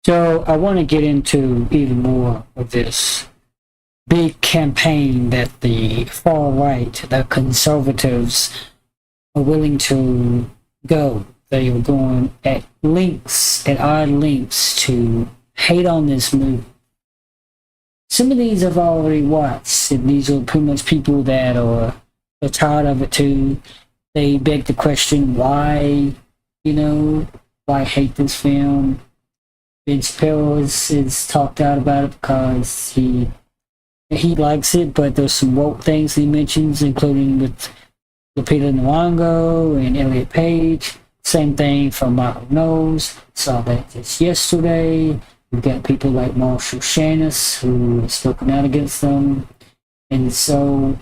So I want to get into even more of this big campaign that the far right, the conservatives, are willing to go. They are going at odd lengths to hate on this movie. Some of these I've already watched, and these are pretty much people that are tired of it too. They beg the question, why, why hate this film? Ben Chappelle is talked out about it because he likes it, but there's some woke things he mentions, including with Lupita Nyong'o and Elliot Page. Same thing from Michael Knowles. Saw that just yesterday. We've got people like Marshall Shannis who have spoken out against them. And so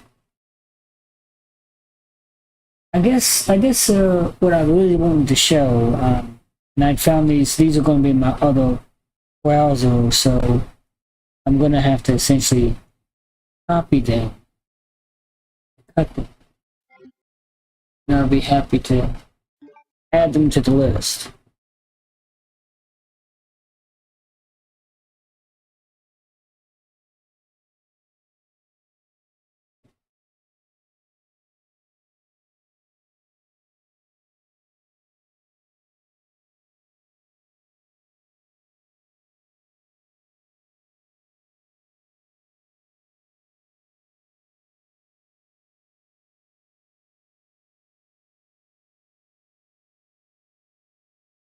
I guess what I really wanted to show, and I found these are going to be in my other browser, so I'm going to have to essentially copy them, cut them, and I'll be happy to add them to the list.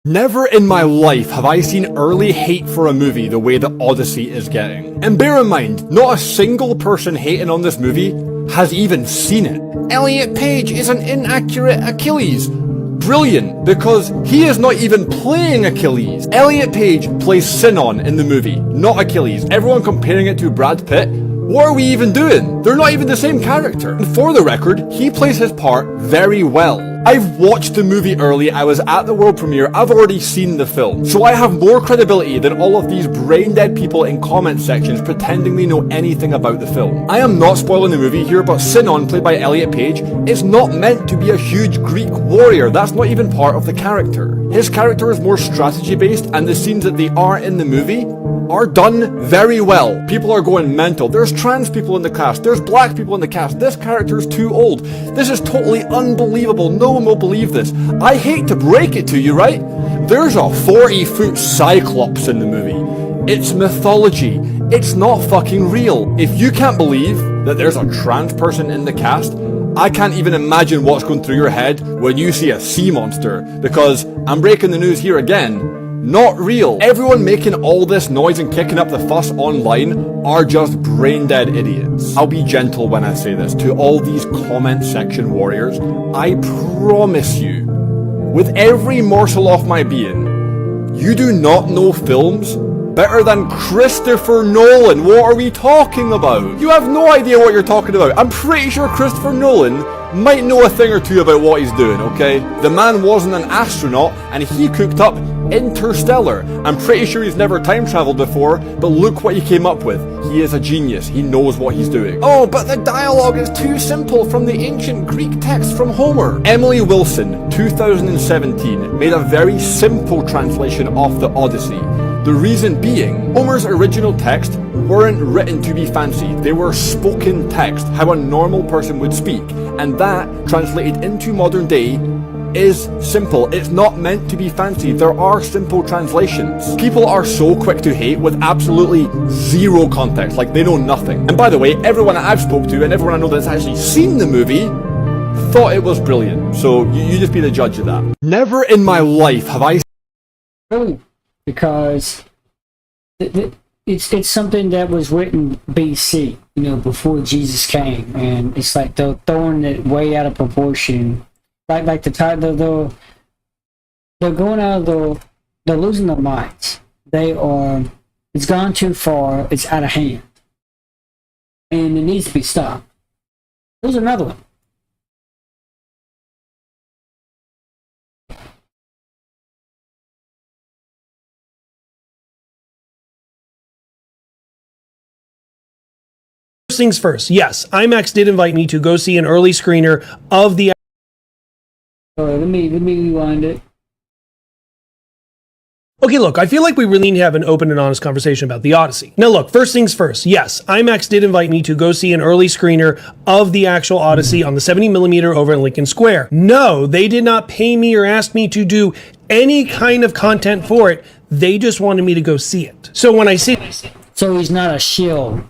Never in my life have I seen early hate for a movie the way that Odyssey is getting. And bear in mind, not a single person hating on this movie has even seen it. Elliot Page is an inaccurate Achilles. Brilliant, because he is not even playing Achilles. Elliot Page plays Sinon in the movie, not Achilles. Everyone comparing it to Brad Pitt. What are we even doing? They're not even the same character. And for the record, he plays his part very well. I've watched the movie early, I was at the world premiere, I've already seen the film. So I have more credibility than all of these brain dead people in comment sections pretending they know anything about the film. I am not spoiling the movie here, but Sinon, played by Elliot Page, is not meant to be a huge Greek warrior. That's not even part of the character. His character is more strategy based, and the scenes that they are in the movie are done very well. People are going mental. There's trans people in the cast. There's black people in the cast. This character's too old. This is totally unbelievable. No one will believe this. I hate to break it to you, right? There's a 40-foot cyclops in the movie. It's mythology. It's not fucking real. If you can't believe that there's a trans person in the cast, I can't even imagine what's going through your head when you see a sea monster, because I'm breaking the news here again. Not real. Everyone making all this noise and kicking up the fuss online are just brain dead idiots. I'll be gentle when I say this to all these comment section warriors. I promise you, with every morsel of my being, you do not know films better than Christopher Nolan. What are we talking about? You have no idea what you're talking about. I'm pretty sure Christopher Nolan might know a thing or two about what he's doing, okay? The man wasn't an astronaut and he cooked up Interstellar. I'm pretty sure he's never time traveled before, but look what he came up with. He is a genius. He knows what he's doing. Oh, but the dialogue is too simple from the ancient Greek text from Homer. Emily Wilson, 2017, made a very simple translation of the Odyssey. The reason being, Homer's original text weren't written to be fancy. They were spoken text, how a normal person would speak. And that, translated into modern day, is simple. It's not meant to be fancy. There are simple translations. People are so quick to hate with absolutely zero context, like they know nothing. And by the way, everyone I've spoke to and everyone I know that's actually seen the movie thought it was brilliant. So you just be the judge of that. Never in my life have I... Really? Because it's something that was written BC, before Jesus came, and it's like they're throwing it way out of proportion. Like the title, they're going out of they're losing their minds. It's gone too far. It's out of hand, and it needs to be stopped. There's another one. First things first, yes, IMAX did invite me to go see an early screener of the... Let me rewind it. Okay, look, I feel like we really need to have an open and honest conversation about the Odyssey. Now look, first things first, yes, IMAX did invite me to go see an early screener of the actual Odyssey on the 70mm over in Lincoln Square. No, they did not pay me or ask me to do any kind of content for it. They just wanted me to go see it. So when I see... So he's not a shill.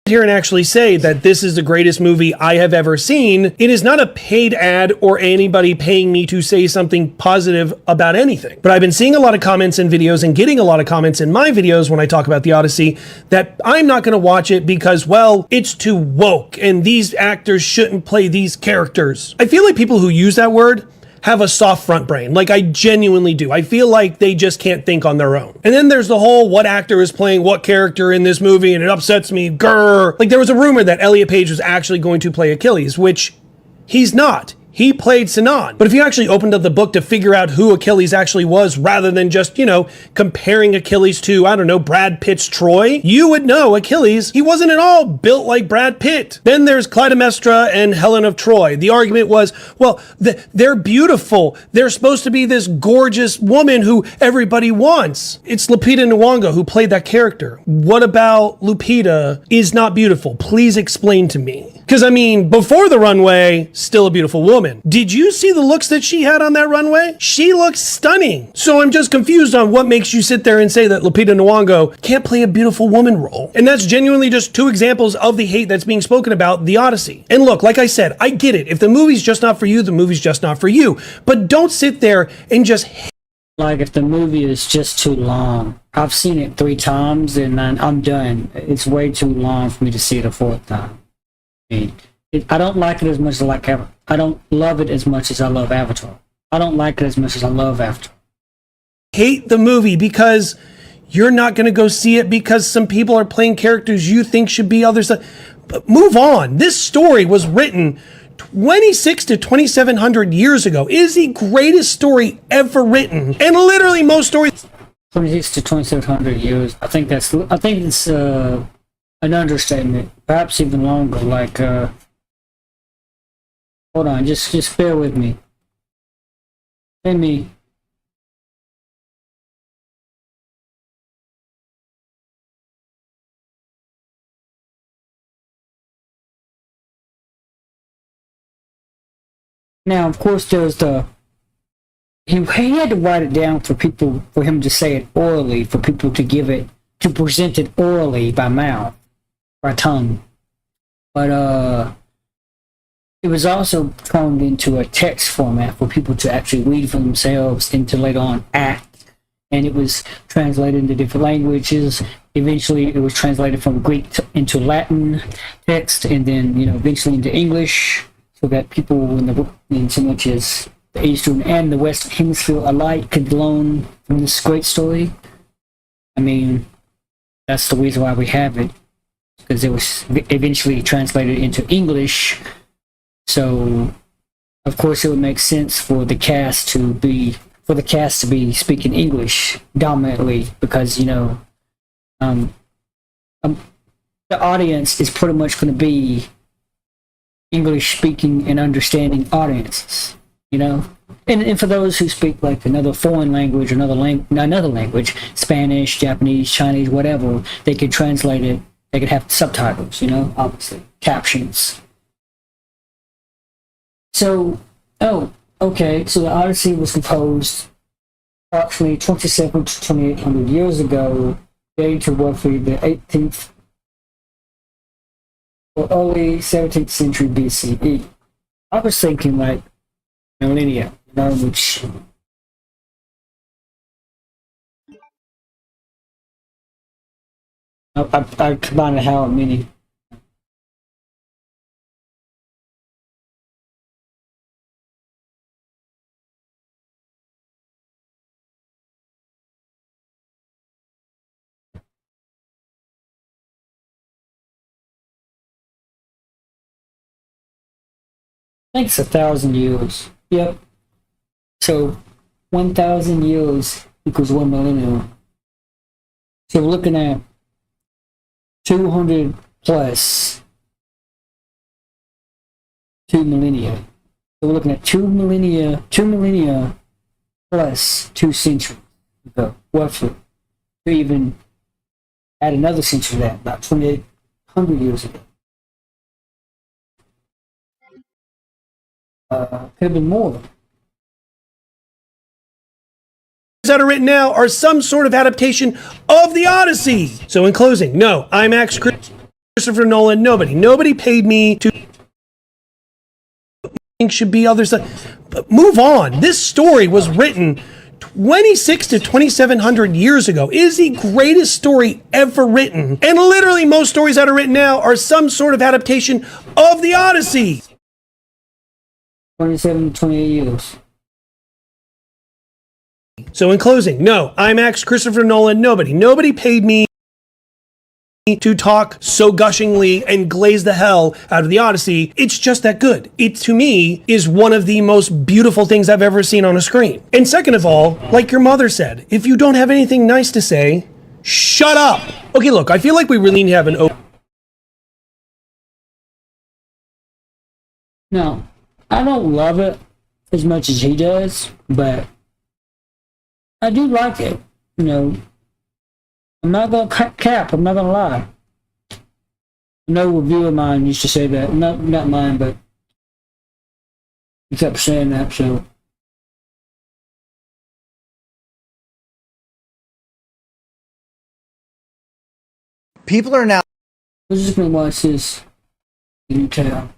Here and actually say that this is the greatest movie I have ever seen. It is not a paid ad or anybody paying me to say something positive about anything. But I've been seeing a lot of comments in videos and getting a lot of comments in my videos when I talk about the Odyssey that I'm not going to watch it because, well, it's too woke and these actors shouldn't play these characters. I feel like people who use that word have a soft front brain. Like, I genuinely do. I feel like they just can't think on their own. And then there's the whole what actor is playing what character in this movie and it upsets me. Grrr. Like, there was a rumor that Elliot Page was actually going to play Achilles, which he's not. He played Sinan. But if you actually opened up the book to figure out who Achilles actually was, rather than just, comparing Achilles to, I don't know, Brad Pitt's Troy, you would know Achilles, he wasn't at all built like Brad Pitt. Then there's Clytemnestra and Helen of Troy. The argument was, well, they're beautiful. They're supposed to be this gorgeous woman who everybody wants. It's Lupita Nyong'o who played that character. What about Lupita is not beautiful? Please explain to me. Because, before the runway, still a beautiful woman. Did you see the looks that she had on that runway? She looks stunning. So I'm just confused on what makes you sit there and say that Lupita Nyong'o can't play a beautiful woman role. And that's genuinely just two examples of the hate that's being spoken about the Odyssey. And look, like I said, I get it. If the movie's just not for you, the movie's just not for you. But don't sit there and just like if the movie is just too long. I've seen it 3 times and I'm done. It's way too long for me to see it a 4th time. I don't like it as much as I don't love it as much as I love Avatar. I don't like it as much as I love Avatar. Hate the movie because you're not going to go see it because some people are playing characters you think should be others. But move on. This story was written 26 to 2700 years ago. It is the greatest story ever written. And literally most stories 26 to 2700 years. I think it's an understatement, perhaps even longer. Like, hold on, just bear with me. Let me. Now, of course, there's he had to write it down for him to say it orally, for people to present it orally by mouth. By tongue, but it was also turned into a text format for people to actually read for themselves and to later on act, and it was translated into different languages. Eventually it was translated from Greek into Latin text, and then eventually into English, so that people in so much as the Eastern and the Western Hemisphere alike could learn from this great story. That's the reason why we have it, because it was eventually translated into English. So, of course, it would make sense for the cast to be speaking English dominantly, because the audience is pretty much going to be English speaking and understanding audiences. And for those who speak like another foreign language, another language, Spanish, Japanese, Chinese, whatever, they could translate it. They could have subtitles, obviously, captions. So, okay, so the Odyssey was composed approximately 27 to 2800 years ago, dating to roughly the 18th or early 17th century BCE. I was thinking like millennia, which I combined how many. I think it's 1,000 years. Yep. So 1,000 years equals 1 millennium. So we're looking at 200 plus 2 millennia. So we're looking at 2 millennia plus 2 centuries ago, roughly. To even add another century to that, about 2,800 years ago. Could have been more. That are written now are some sort of adaptation of the Odyssey. So in closing, no, IMAX, Christopher Nolan, nobody paid me to think should be other stuff. But move on. This story was written 26 to 2,700 years ago. It is the greatest story ever written. And literally most stories that are written now are some sort of adaptation of the Odyssey. 27, 28 years. So in closing, no, IMAX, Christopher Nolan, nobody paid me to talk so gushingly and glaze the hell out of the Odyssey. It's just that good. It, to me, is one of the most beautiful things I've ever seen on a screen. And second of all, like your mother said, if you don't have anything nice to say, shut up. Okay, look, I feel like we really need to have an open... No, I don't love it as much as he does, but I do like it. You know, I'm not gonna cap. I'm not gonna lie. No reviewer of mine used to say that. Not mine, but he kept saying that. So people are now we're just gonna watch this in town.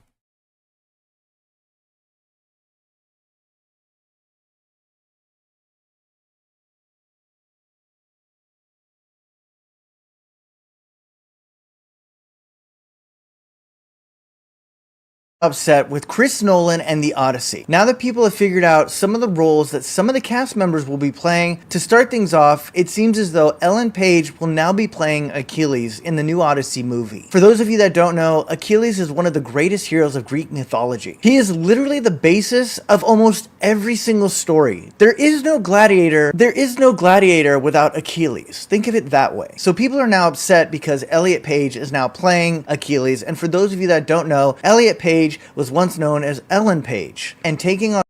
upset with Chris Nolan and the Odyssey. Now that people have figured out some of the roles that some of the cast members will be playing, to start things off, it seems as though Ellen Page will now be playing Achilles in the new Odyssey movie. For those of you that don't know, Achilles is one of the greatest heroes of Greek mythology. He is literally the basis of almost every single story. There is no gladiator without Achilles. Think of it that way. So people are now upset because Elliot Page is now playing Achilles, and for those of you that don't know, Elliot Page was once known as Ellen Page, and taking on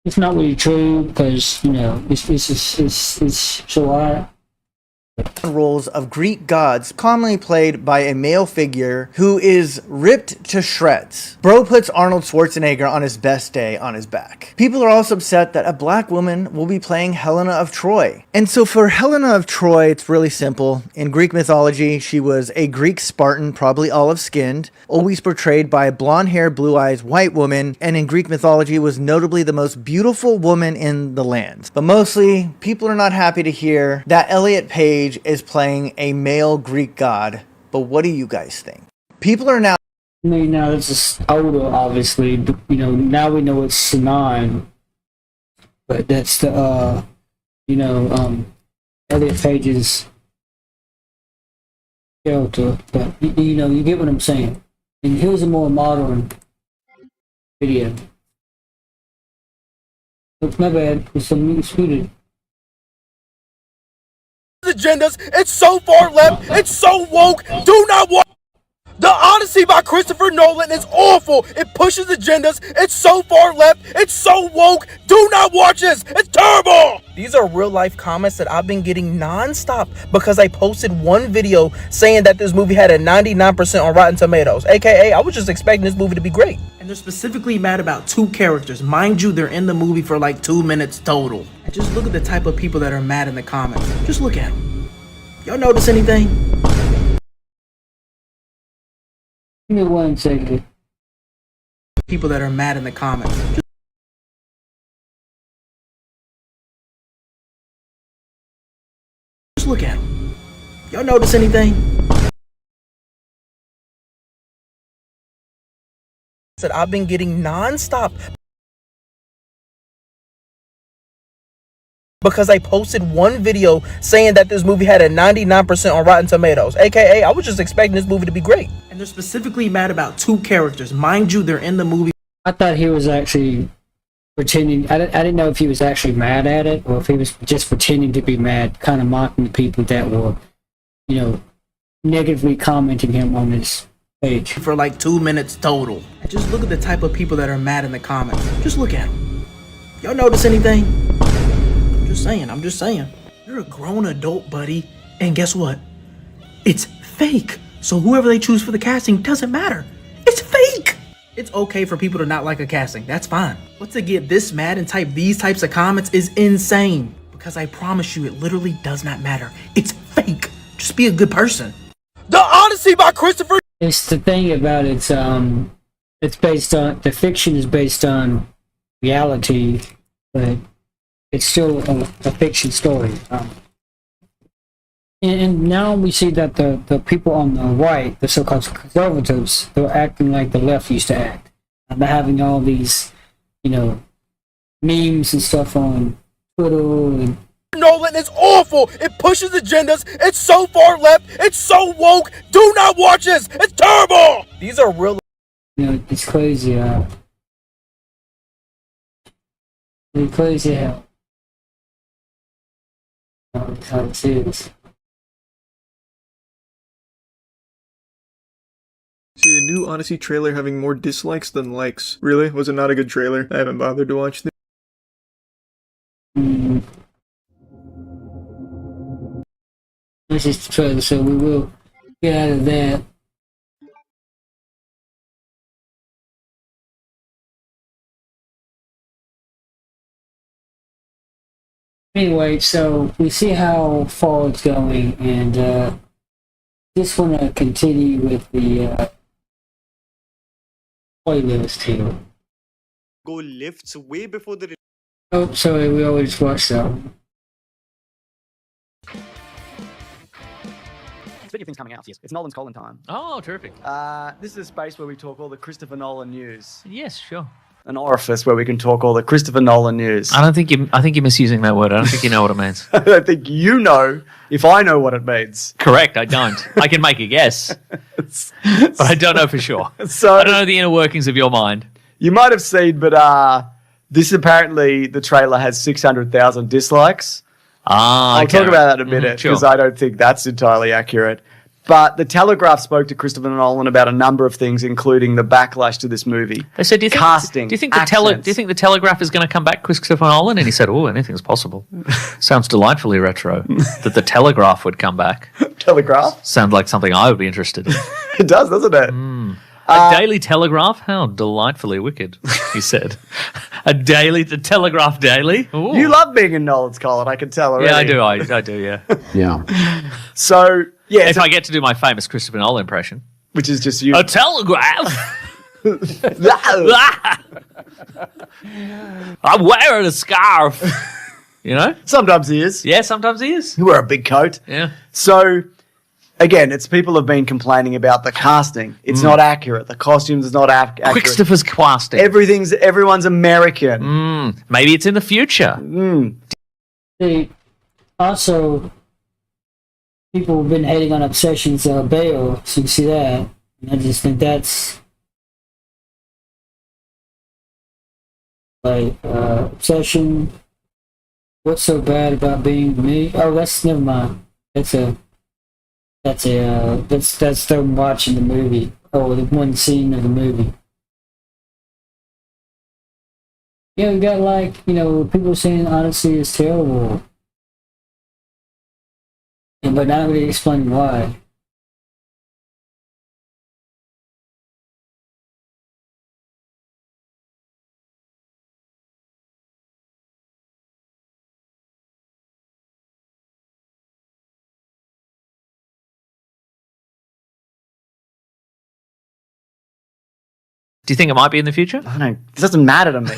It's not really true because, you know, it's so hard. roles of Greek gods, commonly played by a male figure who is ripped to shreds. Bro puts Arnold Schwarzenegger on his best day on his back. People are also upset that a black woman will be playing Helena of Troy. And so for Helena of Troy, it's really simple. In Greek mythology, she was a Greek Spartan, probably olive-skinned, always portrayed by a blonde-haired, blue-eyed white woman, and in Greek mythology was notably the most beautiful woman in the land. But mostly, people are not happy to hear that Elliot Page is playing a male Greek god. But what do you guys think? People are now... I mean, now it's just older, obviously. But, you know, now we know it's Sinan. But that's the, Elliot Page's character. But, you know, you get what I'm saying. And here's a more modern video. It's my bad. It's muted. Agendas, it's so far left, it's so woke, do not watch. The Odyssey by Christopher Nolan is awful, it pushes agendas, it's so far left, it's so woke, do not watch this, it's terrible. These are real life comments that I've been getting non-stop because I posted one video saying that this movie had a 99% on Rotten Tomatoes, aka I was just expecting this movie to be great. And they're specifically mad about two characters. Mind you, they're in the movie for like 2 minutes total. And just look at the type of people that are mad in the comments. Just look at them. Y'all notice anything? Give me 1 second. People that are mad in the comments. Just look at them. Y'all notice anything? That I've been getting non-stop because I posted one video saying that this movie had a 99% on Rotten Tomatoes, aka I was just expecting this movie to be great. And they're specifically mad about two characters. Mind you, they're in the movie. I thought he was actually pretending. I didn't know if he was actually mad at it or if he was just pretending to be mad, kind of mocking the people that were, you know, negatively commenting him on his page. for like 2 minutes total. Just look at the type of people that are mad in the comments. Just look at them. Y'all notice anything? I'm just saying. You're a grown adult, buddy. And guess what? It's fake. So whoever they choose for the casting doesn't matter. It's fake. It's okay for people to not like a casting. That's fine. But to get this mad and type these types of comments is insane. Because I promise you, it literally does not matter. It's fake. Just be a good person. The Odyssey by Christopher. It's the thing about it's based on, the fiction is based on reality, but it's still a fiction story. And now we see that the people on the right, the so-called conservatives, they're acting like the left used to act. And they're having all these, memes and stuff on Twitter. And Nolan is awful. It pushes agendas. It's so far left. It's so woke. Do not watch this. It's terrible. These are real. it's crazy. It's crazy how it is. See, the new Odyssey trailer having more dislikes than likes. Really? Was it not a good trailer? I haven't bothered to watch this. This is the trailer, so we will get out of that. Anyway, so we see how far it's going, and just want to continue with the playlist here. Go lifts way before the. Oh, sorry, we always watched that one. Speaking of things coming out, yes, it's Nolan's Colin time. Oh, terrific. This is a space where we talk all the Christopher Nolan news. Yes, sure. An orifice where we can talk all the Christopher Nolan news. I think you're misusing that word. I don't think you know what it means. I don't think you know if I know what it means. Correct, I don't. I can make a guess, but I don't know for sure. So I don't know the inner workings of your mind. you might have seen, but this apparently the trailer has 600,000 dislikes. I'll talk about that in a minute because I don't think that's entirely accurate. But the Telegraph spoke to Christopher Nolan about a number of things, including the backlash to this movie. They said, casting, do you think the Telegraph is going to come back, Christopher Nolan? And he said, oh, anything's possible. Sounds delightfully retro. That the Telegraph would come back. Telegraph? Sounds like something I would be interested in. It does, doesn't it? A Daily Telegraph? How delightfully wicked, he said. The Telegraph Daily? Ooh. You love being in Nolan's column, I can tell already. Yeah, I do, yeah. Yeah. So, yeah. If I get to do my famous Christopher Nolan impression. Which is just you. A telegraph? I'm wearing a scarf. You know? Sometimes he is. Yeah, sometimes he is. You wear a big coat. Yeah. So, again, it's people have been complaining about the casting. It's not accurate. The costumes is not accurate. Christopher's casting. Everyone's American. Maybe it's in the future. Also, people have been hating on Obsession's Bale, so you see that. And I just think that's like Obsession. What's so bad about being me? Oh, that's never mind. That's them watching the movie. Oh, the one scene of the movie. Yeah, we got people saying Odyssey is terrible. But not really explaining why. Do you think it might be in the future? I don't know. This doesn't matter to me.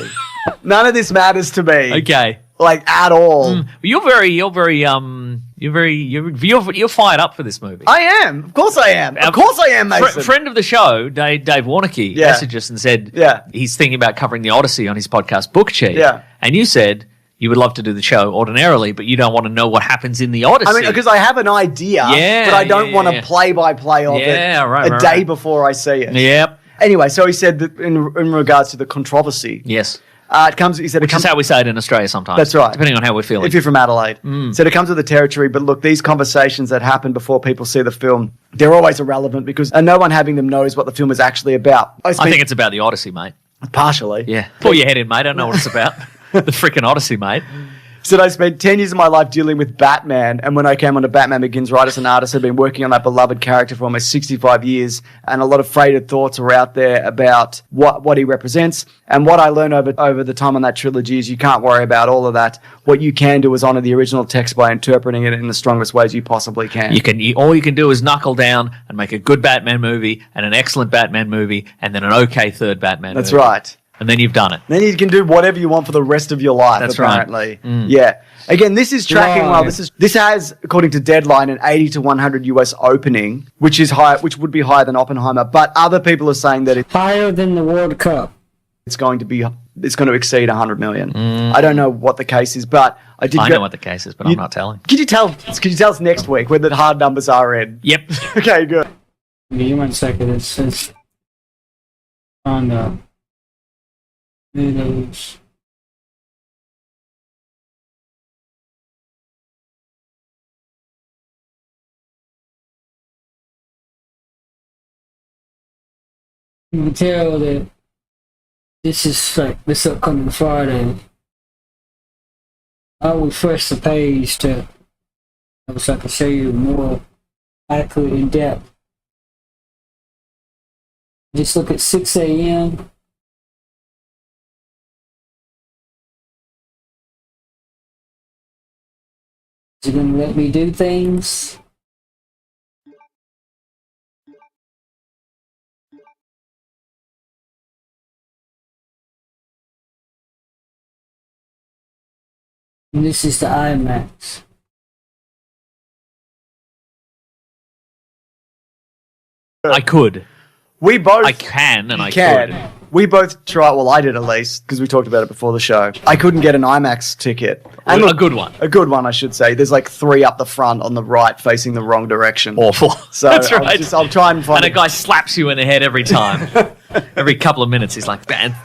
None of this matters to me. Okay. Like, at all. You're fired up for this movie. I am. Of course I am. Of course I am, Mason. Friend of the show, Dave Warnocky, messaged us and said he's thinking about covering the Odyssey on his podcast, Book Cheat. Yeah. And you said you would love to do the show ordinarily, but you don't want to know what happens in the Odyssey. I mean, because I have an idea, but I don't want to play-by-play of it a day before I see it. Yep. Anyway, so he said that in regards to the controversy, It comes. He said, Which is how we say it in Australia sometimes. That's right. Depending on how we're feeling. If you're from Adelaide. Said it comes with the territory, but look, these conversations that happen before people see the film, they're always irrelevant because no one having them knows what the film is actually about. I think it's about the Odyssey, mate. Partially. Yeah. Pull your head in, mate. I don't know what it's about. The freaking Odyssey, mate. Said I spent 10 years of my life dealing with Batman, and when I came onto Batman Begins right as an artist, I've been working on that beloved character for almost 65 years, and a lot of freighted thoughts are out there about what he represents. And what I learned over the time on that trilogy is you can't worry about all of that. What you can do is honor the original text by interpreting it in the strongest ways you possibly can. All you can do is knuckle down and make a good Batman movie and an excellent Batman movie and then an okay third Batman movie. That's right. And then you've done it. Then you can do whatever you want for the rest of your life, That's apparently. Right. Yeah. Again, this is tracking well. This has, according to Deadline, an 80 to 100 US opening, which is high, which would be higher than Oppenheimer. But other people are saying that it's higher than the World Cup. It's going to exceed 100 million. I don't know what the case is, but I know what the case is, but I'm not telling. Could you tell us next week when the hard numbers are in? Yep. Okay, good. Give me 1 second. It's on the videos. You can tell that this is like this upcoming Friday. I'll refresh the page so I can show you more accurate in depth. Just look at 6 a.m. Is it going to let me do things? And this is the IMAX. I could. We both. I can and I can. could. We both tried. Well, I did at least because we talked about it before the show. I couldn't get an IMAX ticket. And a good one. A good one, I should say. There's like 3 up the front on the right, facing the wrong direction. Awful. So that's right. I'll try and find. And a guy slaps you in the head every time. Every couple of minutes, he's like, "Bad,"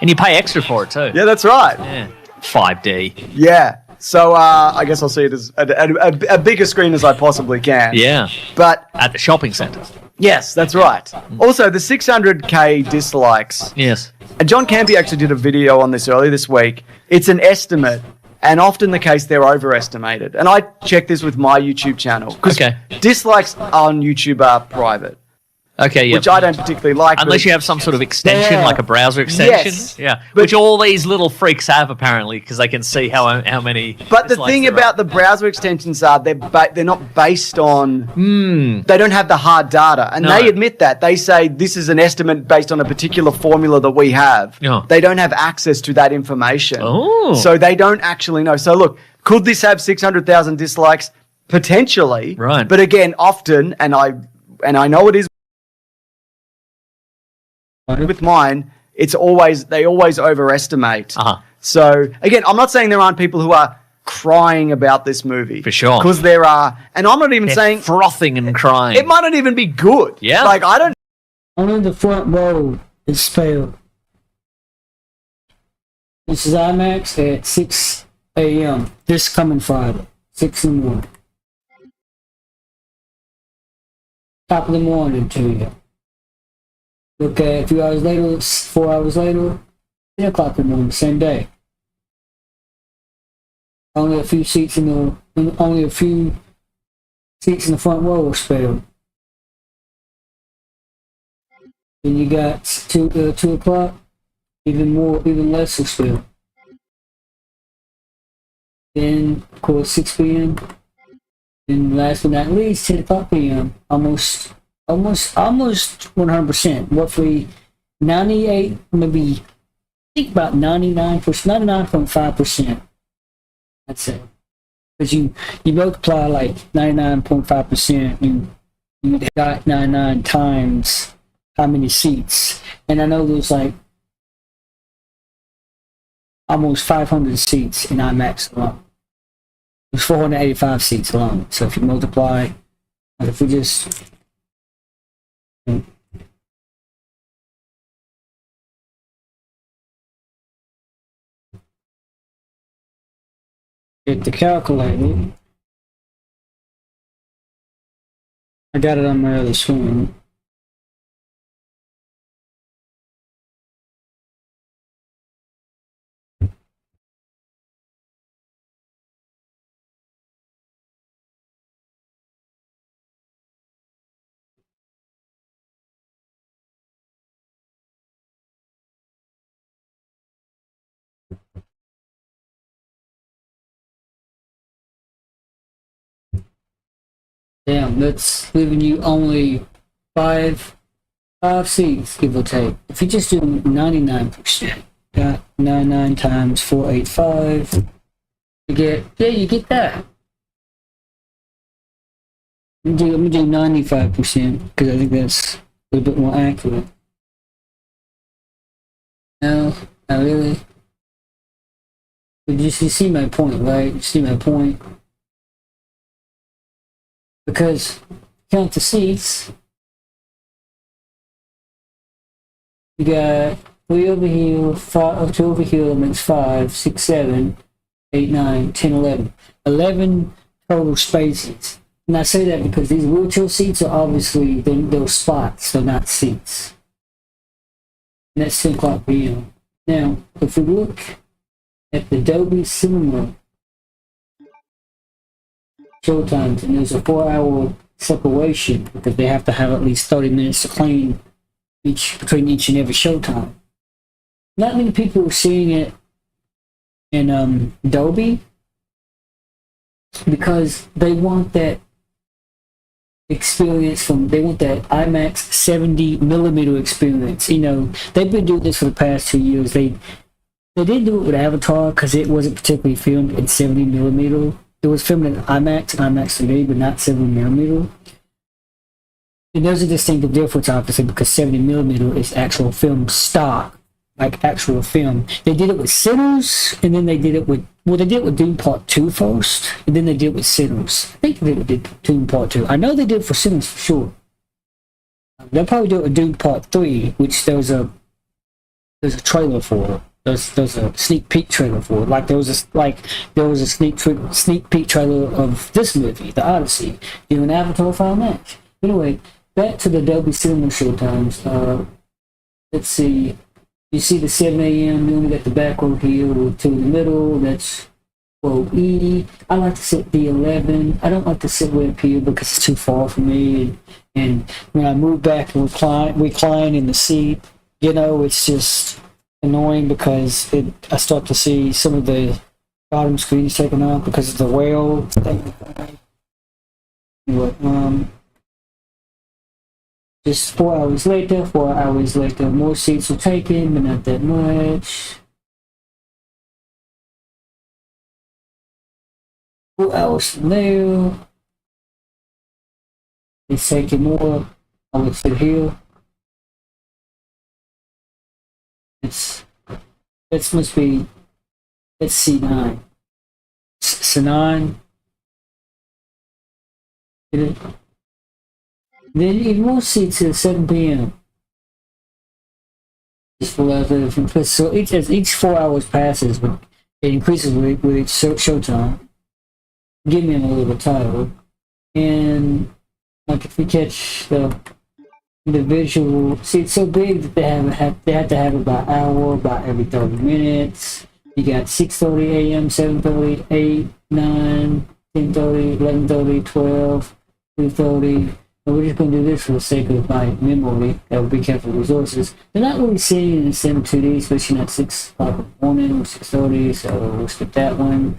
and you pay extra for it too. Yeah, that's right. Yeah. 5D. Yeah. So I guess I'll see it as a bigger screen as I possibly can. Yeah. But at the shopping centre. Yes, that's right. Also, the 600k dislikes. Yes. And John Campy actually did a video on this earlier this week. It's an estimate, and often the case they're overestimated. And I checked this with my YouTube channel. Okay. Dislikes on YouTube are private. Okay, yeah. Which I don't particularly like. Unless you have some sort of extension, like a browser extension. Yes. Yeah. Which all these little freaks have, apparently, because they can see how many. But the thing about the browser extensions are they're not based on. They don't have the hard data. And they admit that. They say this is an estimate based on a particular formula that we have. Yeah. They don't have access to that information. Oh. So they don't actually know. So look, could this have 600,000 dislikes? Potentially. Right. But again, often, and I know it is. With mine, they always overestimate. So again, I'm not saying there aren't people who are crying about this movie. For sure. Because there are, and I'm not even saying frothing and crying. It might not even be good. Yeah. Like I don't. Only the front row is spared. This is IMAX at 6 a.m. this coming Friday, 6 in the morning. Top of the morning to you. Look at a few hours later, it's 4 hours later, 10 o'clock in the morning, same day. Only a few seats in the front row were spared. Then you got 2 o'clock, even less was spared. Then, of course, 6 p.m. And last but not least, 10 o'clock p.m. Almost 100%. Roughly 98, maybe I think about 99.5%. That's it. Because you multiply like 99.5%, you got 99 times how many seats. And I know there's like almost 500 seats in IMAX alone. There's 485 seats alone. So if you multiply, if we just Get the calculator. I got it on my other screen. Damn, that's leaving you only five seats, give or take. If you just do 99%, got 99 times 485, you get that. Let me do 95% because I think that's a little bit more accurate. No, not really. But you see my point, right? You see my point? Because count the seats. You got 3 over here, 2 over here makes 5, 6, 7, 8, 9, 10, 11. 11 total spaces. And I say that because these wheelchair seats are obviously, they're spots, they're not seats. And that's 10 o'clock p.m. Now, if we look at the Dolby Cinema showtimes, and there's a 4-hour separation because they have to have at least 30 minutes to clean between each and every showtime. Not many people are seeing it in Dolby because they want that experience they want that IMAX 70mm experience. You know, they've been doing this for the past 2 years. They didn't do it with Avatar because it wasn't particularly filmed in 70mm. It was filmed in IMAX and IMAX 3D, but not 70mm. And there's a distinctive difference, obviously, because 70mm is actual film stock, like actual film. They did it with Sinners, and then they did it with, they did it with Doom Part 2 first, and then they did it with Sinners. I think they did it with Doom Part 2. I know they did it for Sinners for sure. They'll probably do it with Doom Part 3, which there's a trailer for. There's a sneak peek trailer for it. There was a sneak peek trailer of this movie, the Odyssey, an Avatar final match. Anyway, back to the Dolby Cinema showtimes. Let's see. You see the 7 a.m. Then we got the back row here with 2 in the middle. That's row E. I like to sit the 11. I don't like to sit way up here because it's too far for me. And when I move back and recline in the seat, it's just annoying because I start to see some of the bottom screens taken off because of the whale thing. Anyway, just 4 hours later, more seats were taken, but not that much. 4 hours from there, it's taking more. I would sit here. Must be, it's C9. C9. Then even more seats at 7 p.m. Just for different. So as each 4 hours passes, it increases with each showtime. Give me a little title. And if we catch the visual, see, it's so big that they have to have it by hour, about every 30 minutes. You got 6:30 a.m., 7:30, 8, 9, 10:30, 11:30, 12, 3:30. And we're just going to do this for the sake of my memory. That would be careful resources. They're not really seeing it in Sim 2D, especially not 6 o'clock in the morning or 6:30, so we'll skip that one.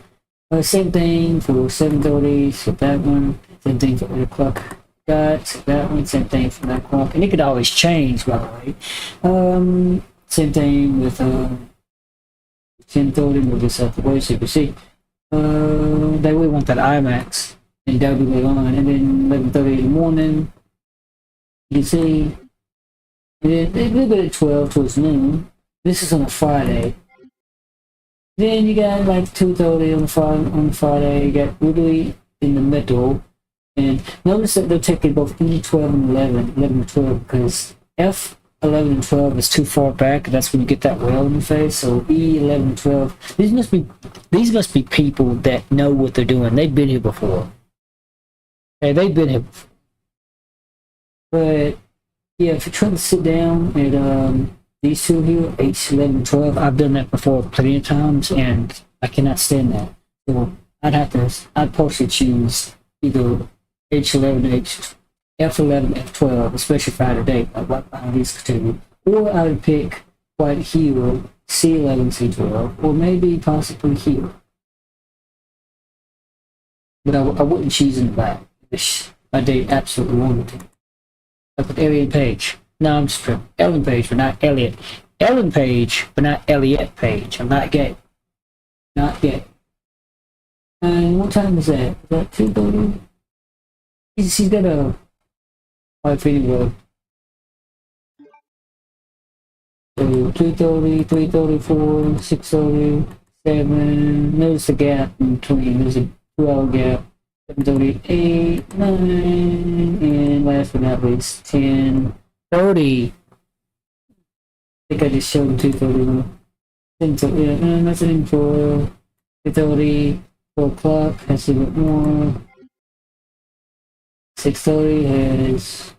Same thing for 7:30, skip that one. Same thing for 8 o'clock. Got that one, same thing for 9 o'clock. And it could always change, by the way. Same thing with 10:30, move this out the way so you can see. They really want that IMAX and Dolby later on. And then 11:30 in the morning, you can see. And then a little bit at 12 towards noon. This is on a Friday. Then you got 2:30 on the Friday. You got Ridley in the middle. And notice that they're taking both E12 and 11 to 12, because 11 and 12 is too far back. That's when you get that whale in the face. So E11 and 12. These must be people that know what they're doing. They've been here before. Okay, they've been here before. But yeah, if you're trying to sit down at these two here, H11 and 12, I've done that before plenty of times, and I cannot stand that. So I'd partially choose either H11, F11, F12, especially if I had a date, like right behind these two. Or I would pick right here, C11, C12, or maybe possibly here. But I wouldn't choose in the back. If my date absolutely wanted to. Like with Elliot Page. No, I'm just kidding. Ellen Page, but not Elliot. Ellen Page, but not Elliot Page. I'm not gay. Not gay. And what time is that? Is that 2:30? He's got a wife anyway. So 2:30, 3:34, 6:30, 7. Notice the gap in between. There's a 2-hour gap. 7:38, 9, and last but not least, 10:30. I think I just showed 2:30. 10:30, yeah, no, nothing for 2:30, 4 o'clock, has a bit more. 6:30 has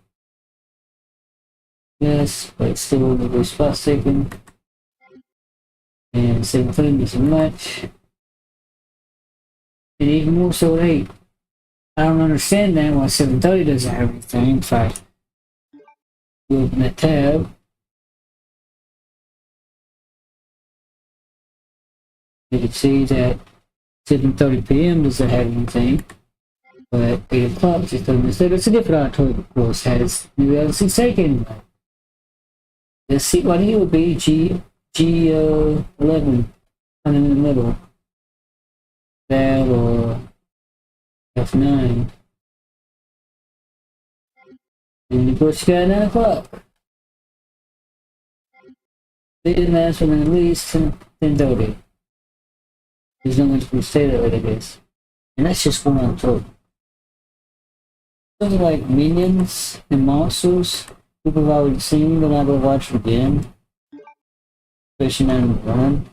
yes, but it's still a little spot taken. And 7:30 isn't much. And even more so at 8. I don't understand that why 7:30 doesn't have anything. In fact, you open that tab, you can see that 7:30 p.m. doesn't have anything, but 8 o'clock just doesn't say it's a different auditorium, of course, has new Odyssey taken. The seat right here would be G11, kind of in the middle. That or F9. And of course you got 9 o'clock. Then last one at least 10:30. There's no one to stay that late, I guess. And that's just one on total. Something like Minions and Monsters, people have already seen, but I'm gonna watch it again. Especially #1.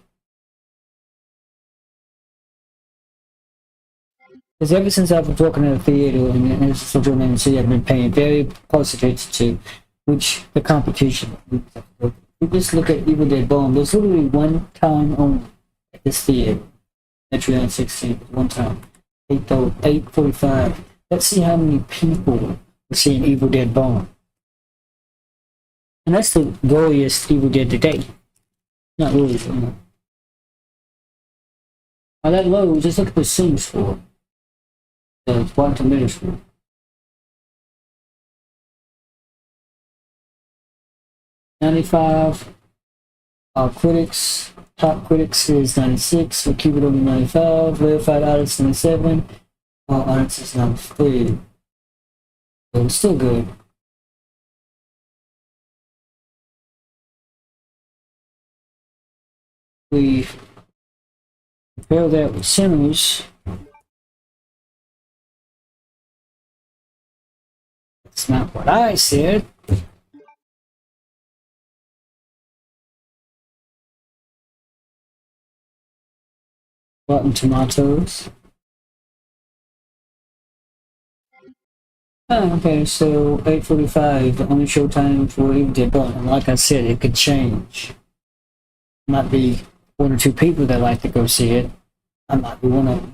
Because ever since I've been working at a theater and this is something I've been paying very close attention to, which the competition. You just look at Evil Dead Bone. There's literally one time only at this theater. At 2016, one time. 8:45. Let's see how many people are seeing Evil Dead Bone. And that's the goriest Evil Dead to date. Not really, you know. Now that low, just look at the Sims score. The Rotten Tomatoes score. $95. Critics, top critics is 96. We keep it over 95. Verified audience 97. Audience is 93. So it's still good. We compare that with Sinners. That's not what I said. Rotten Tomatoes. Oh, okay, so 8:45, the only showtime for Evil Dead Bone. And like I said, it could change. Might be one or two people that like to go see it. I might be one of them.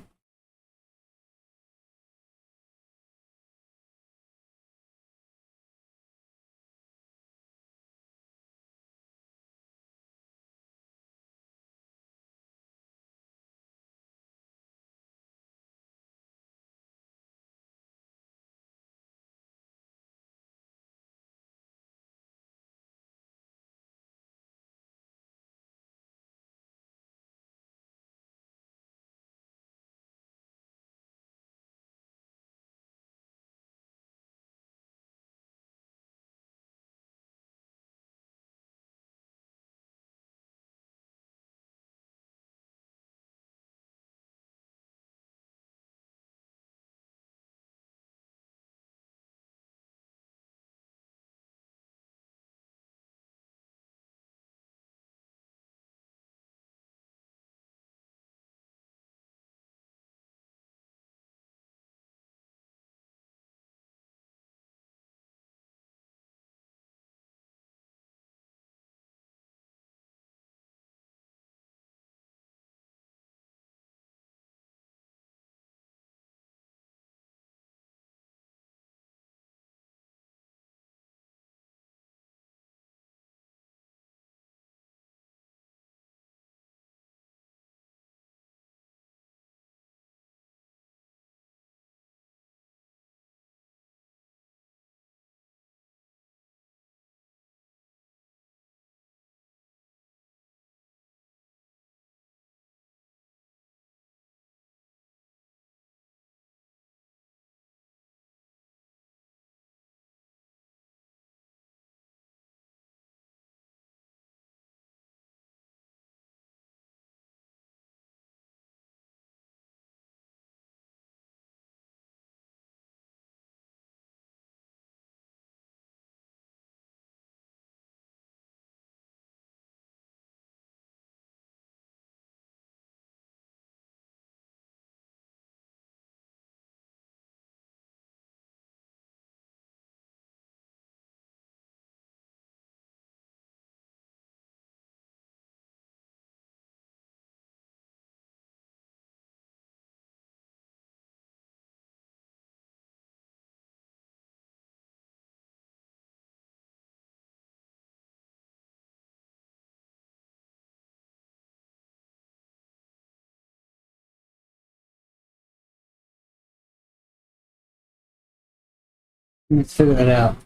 Let's figure that out.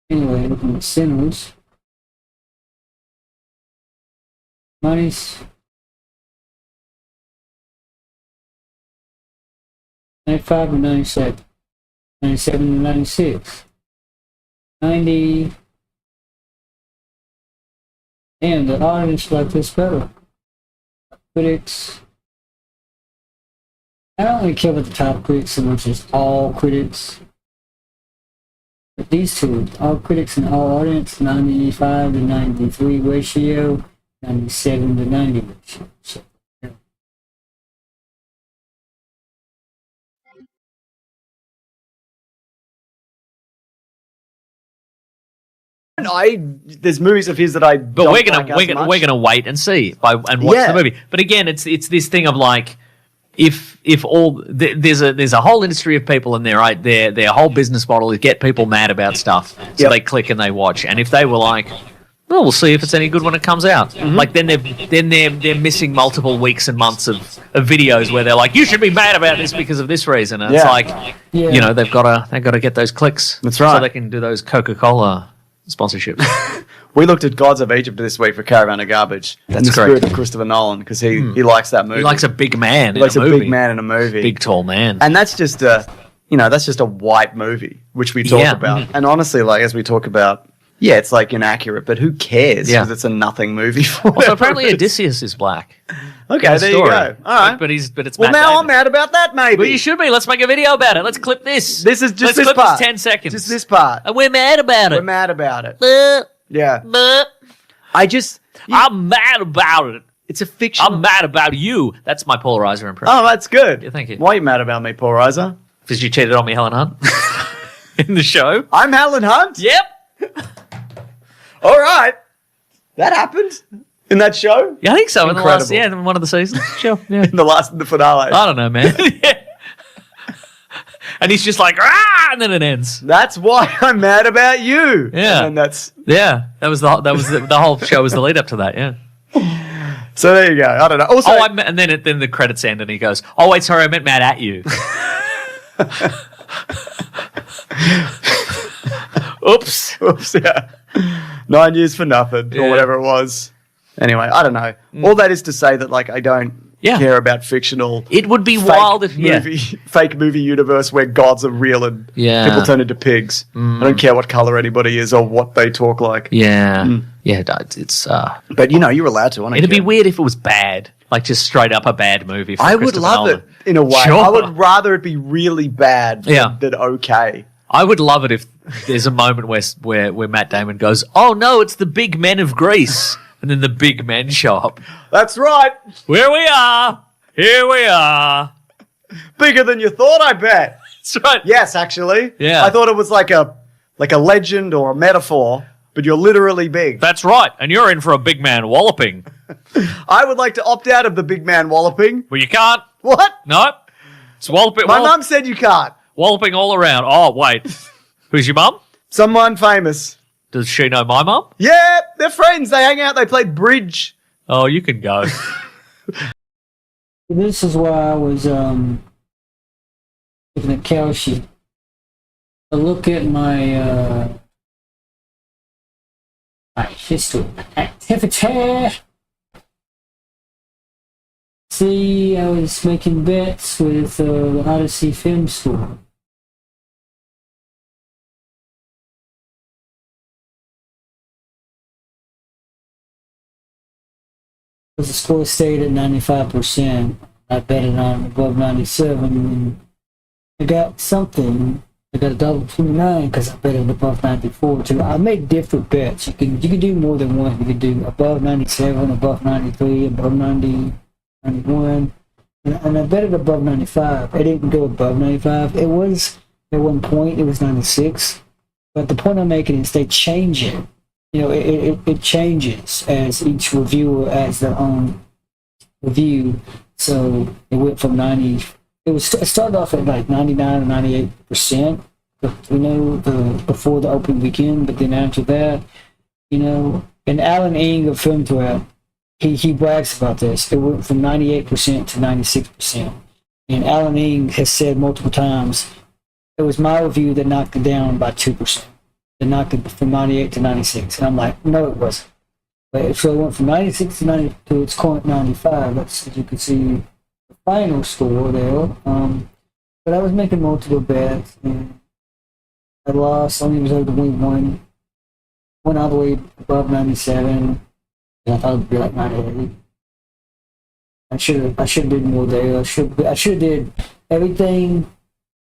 Anyway, looking at Sinners. Minus 95 to 97. 97 to 96. 90. Damn, the audience like this better. Critics. I don't really care about the top critics so much as all critics. But these two, all critics and all audience, 95 to 93 ratio, 97 to 90 ratio. So, yeah. There's movies of his that I But don't we're gonna like as much. we're gonna wait and see and watch the movie. But again, it's this thing of like, if all there's a whole industry of people in there, right? Their whole business model is get people mad about stuff, so they click and they watch. And if they were like, well, we'll see if it's any good when it comes out. Like then they're missing multiple weeks and months of videos where they're like, you should be mad about this because of this reason. And it's like, you know, they've got to get those clicks. That's right. So they can do those Coca-Cola sponsorships. We looked at Gods of Egypt this week for Caravan of Garbage. That's in the correct. spirit of Christopher Nolan, because he likes that movie. He likes a big man. He likes in a movie. big man in a movie. Big tall man. And that's just a white movie, which we talk about. And honestly, like as we talk about, it's like inaccurate, but who cares? Because it's a nothing movie. Also, apparently Odysseus is black. Okay, there you go. All right. But it's well, Matt now Damon. I'm mad about that, maybe. Well, you should be. Let's make a video about it. Let's clip this. This is just Let's this clip part. This 10 seconds. Just this part. And we're mad about it. We're mad about it. Yeah. I'm mad about it. It's a fiction. I'm mad about you. That's my polarizer impression. Oh, that's good. Yeah, thank you. Why are you mad about me, Paul Reiser? Because you cheated on me, Helen Hunt, in the show. I'm Helen Hunt? Yep. All right. That happened in that show? Yeah, I think so. Incredible. In one of the seasons. Sure. Yeah. In the finale. I don't know, man. Yeah. And he's just like, ah, and then it ends. That's why I'm mad about you. Yeah. And that's that was the whole show was the lead up to that. Yeah. so. There you go. I don't know. Also, and then the credits end, and he goes, "Oh wait, sorry, I meant mad at you." Oops. Oops. Yeah. 9 years for nothing or whatever it was. Anyway, I don't know. All that is to say that like I don't care about fictional. It would be wild if fake movie universe where gods are real and people turn into pigs. I don't care what color anybody is or what they talk like. Yeah, it's. But you're allowed to. It'd be weird if it was bad, like just straight up a bad movie. I would love it in a way. Sure. I would rather it be really bad than okay. I would love it if there's a moment where Matt Damon goes, "Oh no, it's the big men of Greece," and then the big men show up. That's right. Here we are. Bigger than you thought, I bet. That's right. Yes, actually. Yeah. I thought it was like a legend or a metaphor, but you're literally big. That's right. And you're in for a big man walloping. I would like to opt out of the big man walloping. Well, you can't. What? No. It's walloping. My mum said you can't. Walloping all around. Oh, wait. Who's your mum? Someone famous. Does she know my mum? Yeah, they're friends. They hang out. They play bridge. Oh, you can go. This is why I was looking at Kelsey. I look at my history activity. See, I was making bets with the Odyssey Film Store. The score stayed at 95%. I bet it on above 97, and I got something. I got $1.29 because I bet it above 94 too. I make different bets. You can do more than one. You can do above 97, above 93, above 90, 91, and I bet it above 95. I didn't go above 95. It was at one point it was 96, but the point I'm making is they change it. It changes as each reviewer adds their own review. So it went from 90. It started off at like 99 or 98%. Before the opening weekend, but then after that, and Alan Ng of Film Threat, he brags about this. It went from 98% to 96%. And Alan Ng has said multiple times, it was my review that knocked it down by 2%. It knocked it from 98 to 96. And I'm like, no, it wasn't. But so it went from 96 to 90 to its current 95. That's, as you can see, the final score there. But I was making multiple bets, and I lost. Only was able to win one. Went all the way above 97. And I thought it would be like 98. I should have did more there. I should have did everything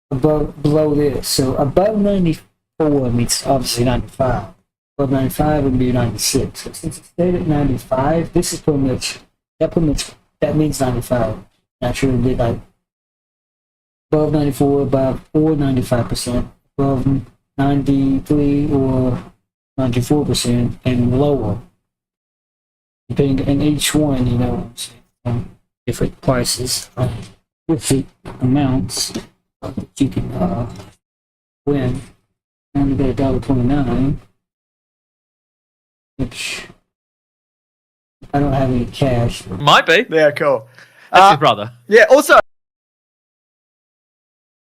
below this. So above 94 means obviously 95. Above 95 would be 96. So since it stayed at 95, this is pretty much that means 95. I should have did like above 94, above or 95%, above 93 or 94%, and lower. Depending on each one, you know, different prices, different amounts that you can win. I only got $1.29, which I don't have any cash. Might be. Yeah, cool. That's his brother. Yeah, also,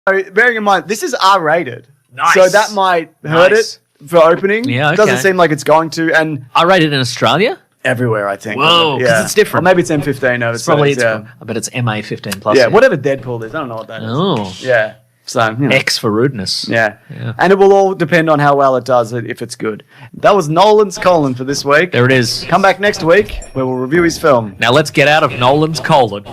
bearing in mind, this is R-rated. Nice. So that might hurt it for opening. Yeah, okay. Doesn't seem like it's going to. And R-rated in Australia? everywhere, I think. Whoa, because it's different. Or maybe it's M15 overseas. I bet it's MA 15 plus. Yeah, whatever Deadpool is. I don't know what that is. Oh. Yeah. So, you know. X for rudeness. Yeah. And it will all depend on how well it does, if it's good. That was Nolan's colon for this week. There it is. Come back next week where we'll review his film. Now let's get out of Nolan's colon.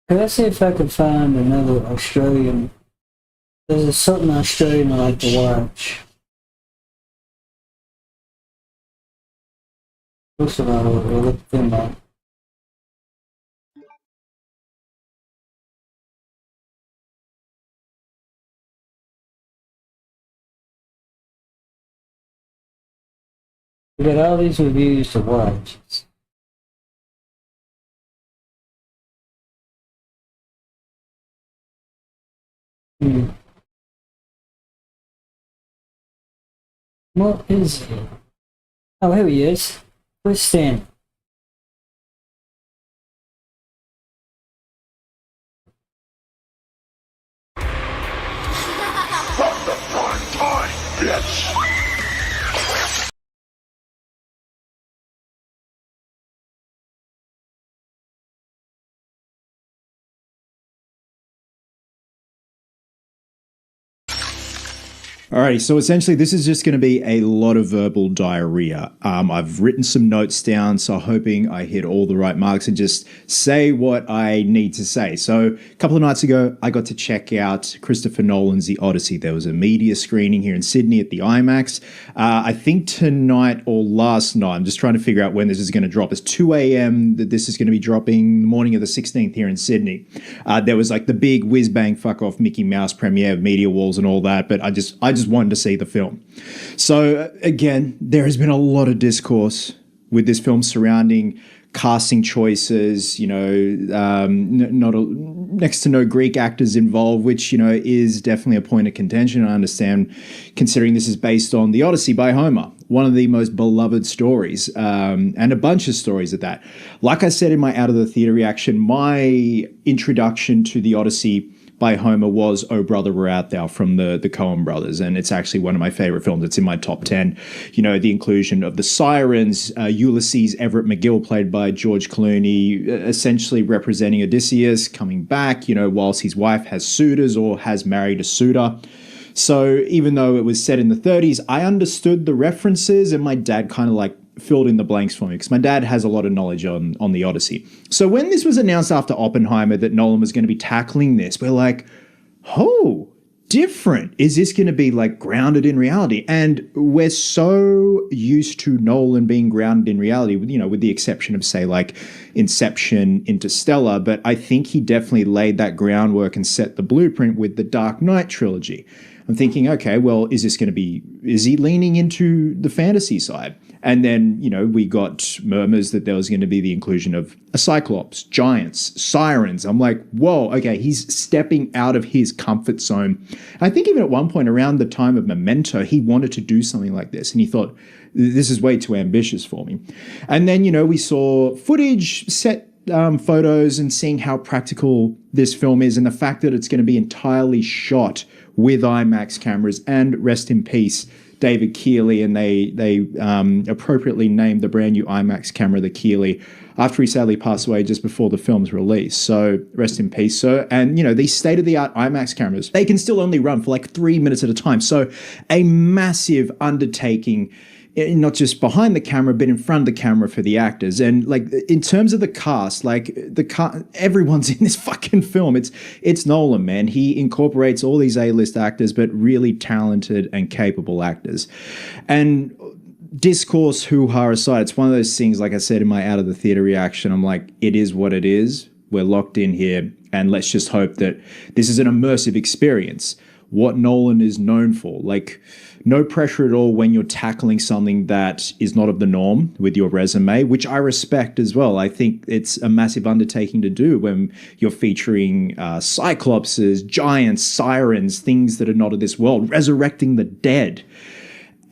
Can I see if I can find another Australian? There's a certain Australian I like to watch. What's it on over here? Look them up. We got all these reviews to watch. What is it? Oh, here he is. Where's Stan? Alrighty, so essentially this is just going to be a lot of verbal diarrhea. I've written some notes down, so hoping I hit all the right marks and just say what I need to say. So a couple of nights ago, I got to check out Christopher Nolan's The Odyssey. There was a media screening here in Sydney at the IMAX. I think tonight or last night, I'm just trying to figure out when this is going to drop. It's 2 a.m. that this is going to be dropping the morning of the 16th here in Sydney. There was like the big whiz-bang fuck-off Mickey Mouse premiere of Media Walls and all that, but I just wanted to see the film. So again, there has been a lot of discourse with this film surrounding casting choices, you know, next to no Greek actors involved, which, you know, is definitely a point of contention. I understand, considering this is based on The Odyssey by Homer, one of the most beloved stories, and a bunch of stories at that. Like I said in my Out of the Theatre reaction, my introduction to The Odyssey by Homer was Oh Brother, Where Art Thou from the Coen brothers, and it's actually one of my favorite films. It's in my top 10. You know, the inclusion of the sirens, Ulysses Everett McGill, played by George Clooney, essentially representing Odysseus coming back, you know, whilst his wife has suitors or has married a suitor. So even though it was set in the 30s, I understood the references, and my dad kind of like filled in the blanks for me because my dad has a lot of knowledge on the Odyssey. So when this was announced after Oppenheimer that Nolan was going to be tackling this, we're like, oh, different. Is this going to be like grounded in reality? And we're so used to Nolan being grounded in reality, you know, with the exception of, say, like Inception, Interstellar. But I think he definitely laid that groundwork and set the blueprint with the Dark Knight trilogy. I'm thinking, okay, well, is he leaning into the fantasy side? And then, you know, we got murmurs that there was going to be the inclusion of a Cyclops, giants, sirens. I'm like, whoa, okay, he's stepping out of his comfort zone. I think even at one point around the time of Memento, he wanted to do something like this. And he thought, this is way too ambitious for me. And then, you know, we saw footage set photos and seeing how practical this film is, and the fact that it's going to be entirely shot with IMAX cameras, and rest in peace, David Keeley, and they appropriately named the brand new IMAX camera the Keeley after he sadly passed away just before the film's release. So rest in peace, sir. And, these state-of-the-art IMAX cameras, they can still only run for like 3 minutes at a time. So a massive undertaking, not just behind the camera, but in front of the camera for the actors. And like in terms of the cast, everyone's in this fucking film. It's Nolan, man. He incorporates all these A-list actors, but really talented and capable actors. And discourse, hoo-ha aside, it's one of those things, like I said in my out of the theater reaction, I'm like, it is what it is. We're locked in here, and let's just hope that this is an immersive experience. What Nolan is known for, like, no pressure at all when you're tackling something that is not of the norm with your resume, which I respect as well. I think it's a massive undertaking to do when you're featuring cyclopses, giants, sirens, things that are not of this world, resurrecting the dead.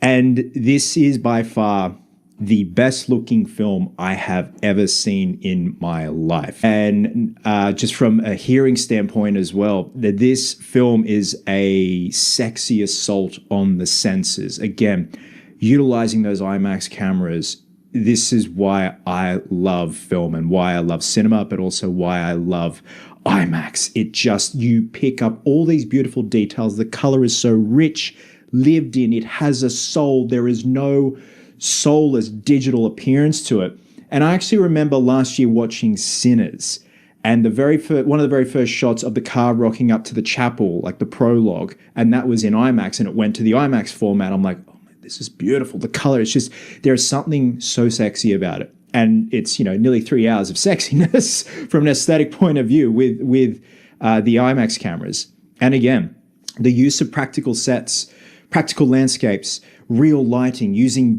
And this is by far the best looking film I have ever seen in my life. And just from a hearing standpoint as well, that this film is a sexy assault on the senses. Again, utilizing those IMAX cameras. This is why I love film and why I love cinema, but also why I love IMAX. You pick up all these beautiful details. The color is so rich, lived in. It has a soul. There is no soulless digital appearance to it. And I actually remember last year watching Sinners, and one of the very first shots of the car rocking up to the chapel, like the prologue, and that was in IMAX, and it went to the IMAX format. I'm like, oh man, this is beautiful. The color, it's just, there is something so sexy about it. And it's, nearly 3 hours of sexiness from an aesthetic point of view with the IMAX cameras. And again, the use of practical sets, practical landscapes, real lighting, using,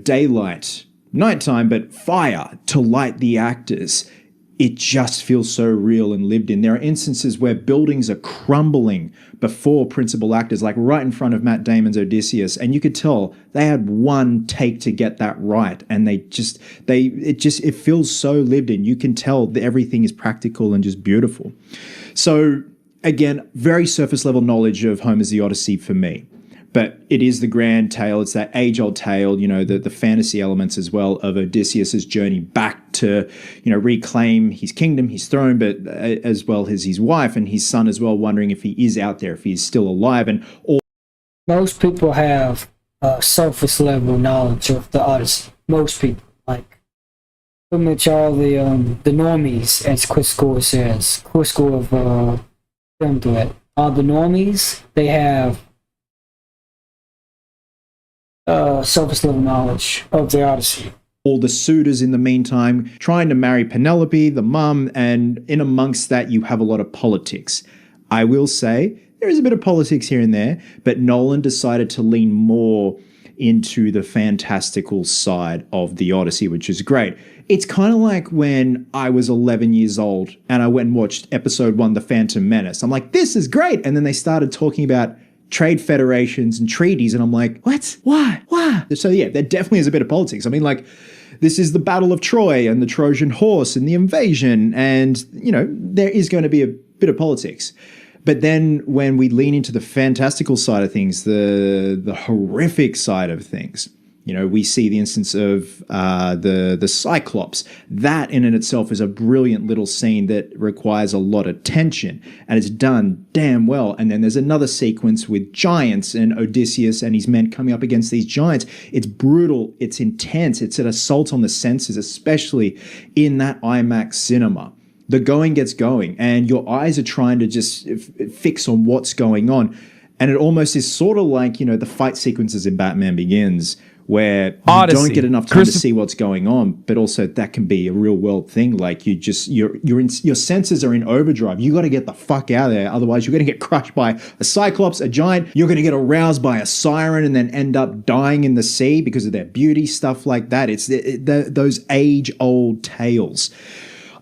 daylight, nighttime, but fire to light the actors. It just feels so real and lived in. There are instances where buildings are crumbling before principal actors, like right in front of Matt Damon's Odysseus, and you could tell they had one take to get that right, and it feels so lived in. You can tell that everything is practical and just beautiful. So again, very surface level knowledge of Homer's The Odyssey for me. But it is the grand tale. It's that age-old tale, the fantasy elements as well of Odysseus's journey back to, reclaim his kingdom, his throne, but as well as his wife and his son as well, wondering if he is out there, if he is still alive. And most people have surface level knowledge of the Odyssey. Most people, like pretty much all the normies, as Chris Gore says. Chris Gore of Film Threat. All the normies, they have surface level knowledge of the Odyssey. All the suitors in the meantime trying to marry Penelope, the mum, and in amongst that you have a lot of politics. I will say there is a bit of politics here and there, but Nolan decided to lean more into the fantastical side of the Odyssey, which is great. It's kind of like when I was 11 years old and I went and watched episode 1, The Phantom Menace. I'm like, this is great. And then they started talking about trade federations and treaties, and I'm like, what? Why? So yeah, there definitely is a bit of politics. I mean, like, this is the Battle of Troy and the Trojan horse and the invasion, and there is going to be a bit of politics. But then when we lean into the fantastical side of things, the horrific side of things, we see the instance of the Cyclops. That in and itself is a brilliant little scene that requires a lot of tension, and it's done damn well. And then there's another sequence with giants and Odysseus and his men coming up against these giants. It's brutal, it's intense, it's an assault on the senses, especially in that IMAX cinema. The going gets going, and your eyes are trying to just fix on what's going on. And it almost is sort of like, the fight sequences in Batman Begins, where Odyssey, you don't get enough time to see what's going on, but also that can be a real world thing. Like your senses are in overdrive. You got to get the fuck out of there. Otherwise you're going to get crushed by a Cyclops, a giant. You're going to get aroused by a siren and then end up dying in the sea because of their beauty, stuff like that. It's those age old tales.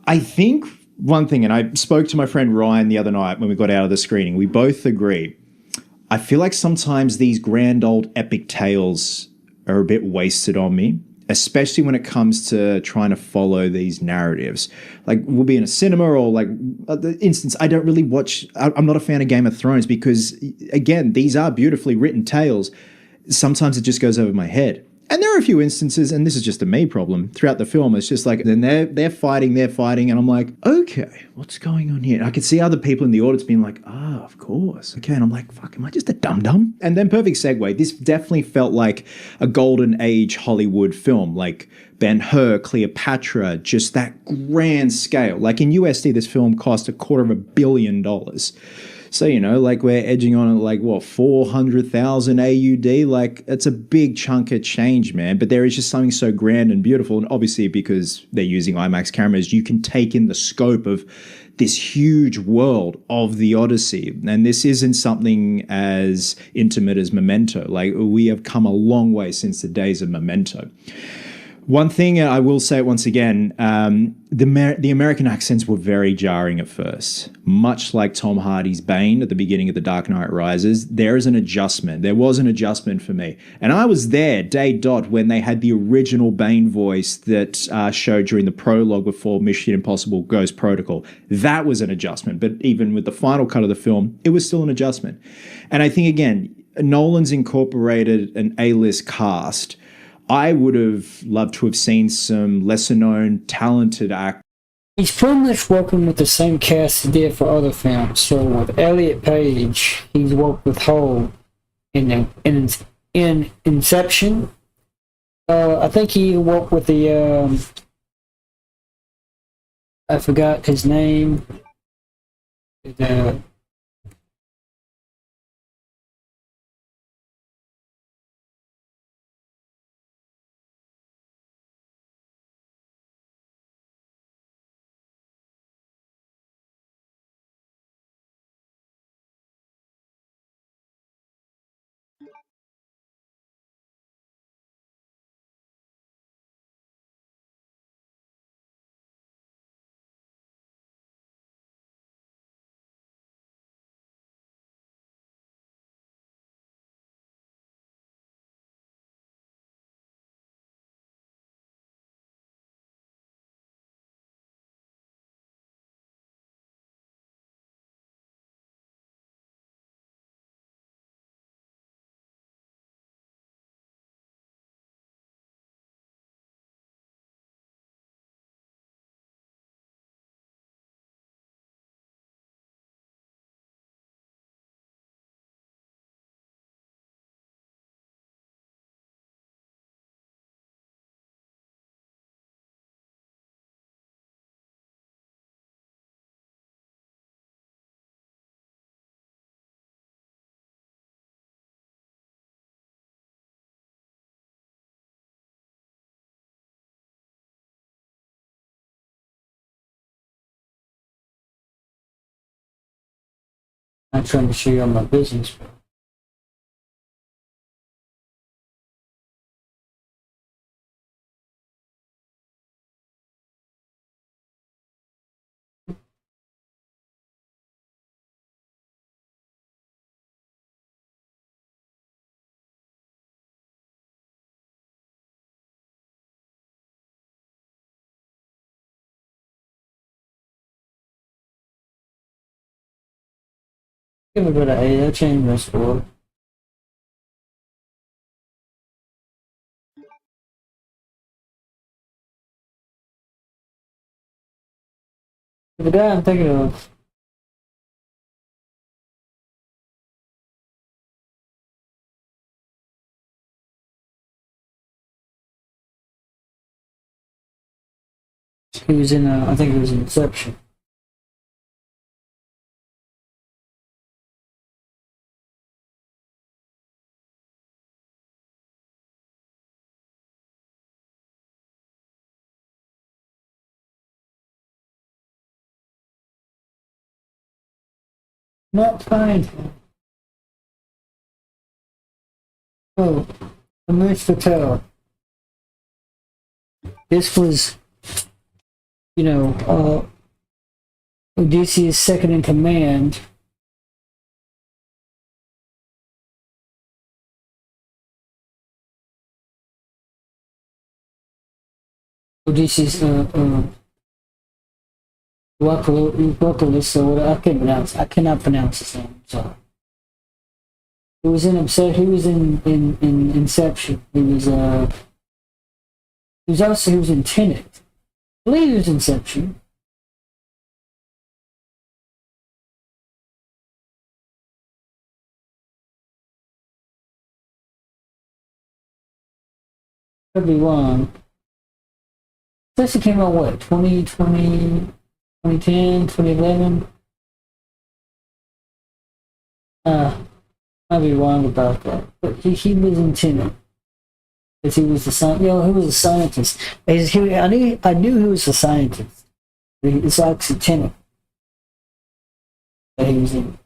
I think one thing, and I spoke to my friend Ryan the other night when we got out of the screening, we both agree. I feel like sometimes these grand old epic tales are a bit wasted on me. especially when it comes to trying to follow these narratives. Like, we'll be in a cinema, or like, the instance, I don't really watch, I'm not a fan of Game of Thrones because, again, these are beautifully written tales. Sometimes it just goes over my head. And there are a few instances, and this is just a me problem, throughout the film, it's just like, then they're fighting, and I'm like, okay, what's going on here? And I could see other people in the audience being like, of course. Okay, and I'm like, fuck, am I just a dum-dum? And then, perfect segue, this definitely felt like a golden age Hollywood film, like Ben-Hur, Cleopatra, just that grand scale. Like, in USD, this film cost $250 million. So, you know, like, we're edging on like, what, 400,000 AUD? Like, it's a big chunk of change, man. But there is just something so grand and beautiful. And obviously, because they're using IMAX cameras, you can take in the scope of this huge world of the Odyssey. And this isn't something as intimate as Memento. Like, we have come a long way since the days of Memento. One thing I will say once again, the American accents were very jarring at first. Much like Tom Hardy's Bane at the beginning of The Dark Knight Rises, there is an adjustment. There was an adjustment for me. And I was there, day dot, when they had the original Bane voice that showed during the prologue before Mission Impossible Ghost Protocol. That was an adjustment. But even with the final cut of the film, it was still an adjustment. And I think, again, Nolan's incorporated an A-list cast. I would have loved to have seen some lesser-known, talented actors. He's pretty much working with the same cast he did for other films. So with Elliot Page, he's worked with Hull in Inception. I think he worked with the I forgot his name. The I'm trying to show you all my business. Give it a 8. I changed my score. The guy I'm thinking of. He was in, I think it was Inception. Not find him. Oh, I managed to tell. This was, you know, Odysseus' second in command. Odysseus, Vocalist, or whatever. I cannot pronounce his name. Sorry. He was in Inception. He was in Tenet. I believe he was in Inception. Could be wrong. This came out what, 2020, 2010, 2011? I'll be wrong about that. But he was in Tenet. Because he was he was a scientist. I knew he was a scientist. It's actually Tenet that he was in.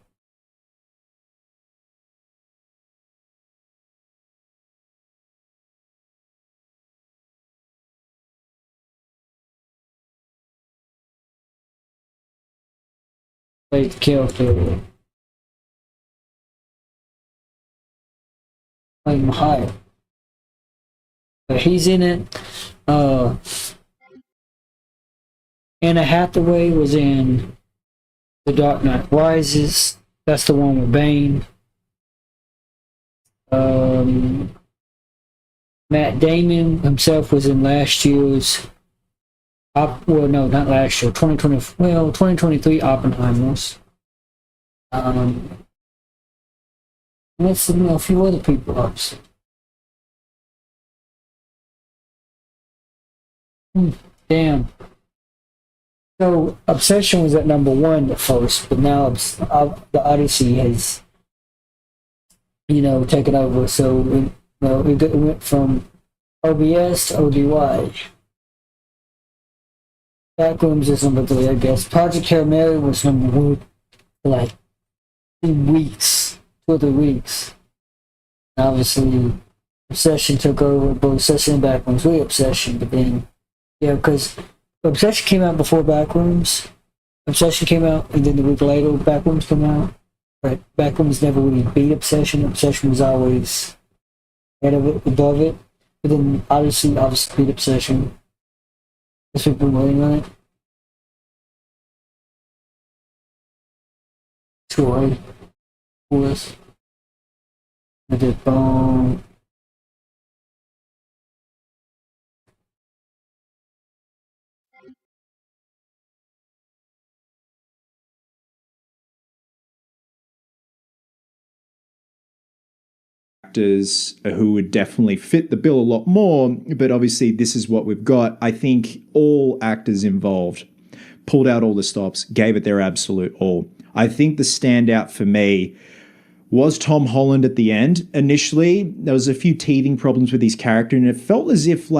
Played the character. Like Mahaya. But he's in it. Anna Hathaway was in The Dark Knight Rises. That's the one with Bane. Matt Damon himself was in last year's not last year, 2023 Oppenheimers. Let's see, a few other people obviously. Damn. So Obsession was at number 1 at first, but now the Odyssey has, taken over. So it went from OBS to ODY. Backrooms is number 3, I guess. Project Hail Mary was number 1 for like 2 weeks, 2 or 3 weeks. And obviously, Obsession took over, both Obsession and Backrooms. Really Obsession, but then, because Obsession came out before Backrooms. Obsession came out, and then the week later, Backrooms came out. But Backrooms never really beat Obsession. Obsession was always ahead of it, above it. But then, obviously beat Obsession. There's people waiting on it. Troy, of course. I did Bone. Actors who would definitely fit the bill a lot more, but obviously this is what we've got. I think all actors involved pulled out all the stops, gave it their absolute all. I think the standout for me was Tom Holland at the end. Initially, there was a few teething problems with his character, and it felt as if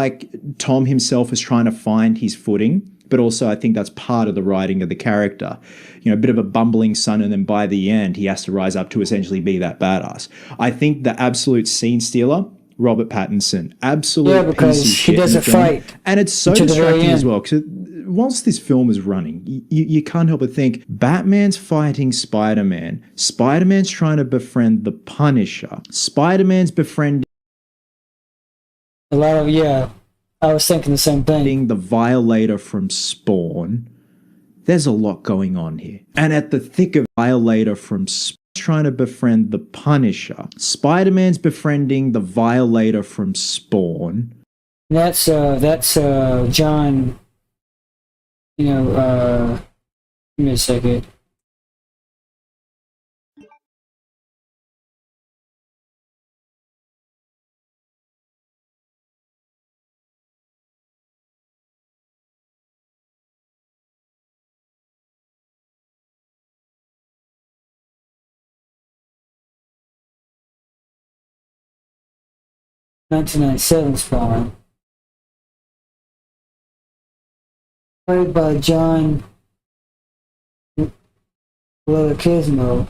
Tom himself was trying to find his footing. But also, I think that's part of the writing of the character. A bit of a bumbling son, and then by the end, he has to rise up to essentially be that badass. I think the absolute scene stealer, Robert Pattinson, absolute piece of shit. He doesn't fight. And it's so distracting as well, because whilst this film is running, you can't help but think, Batman's fighting Spider-Man. Spider-Man's trying to befriend the Punisher. Spider-Man's befriending I was thinking the same thing. The Violator from Spawn. There's a lot going on here. And at the thick of Violator from Spawn, trying to befriend the Punisher. Spider-Man's befriending the Violator from Spawn. That's John. Give me a second. '97 Spawn, played by John Leguizamo.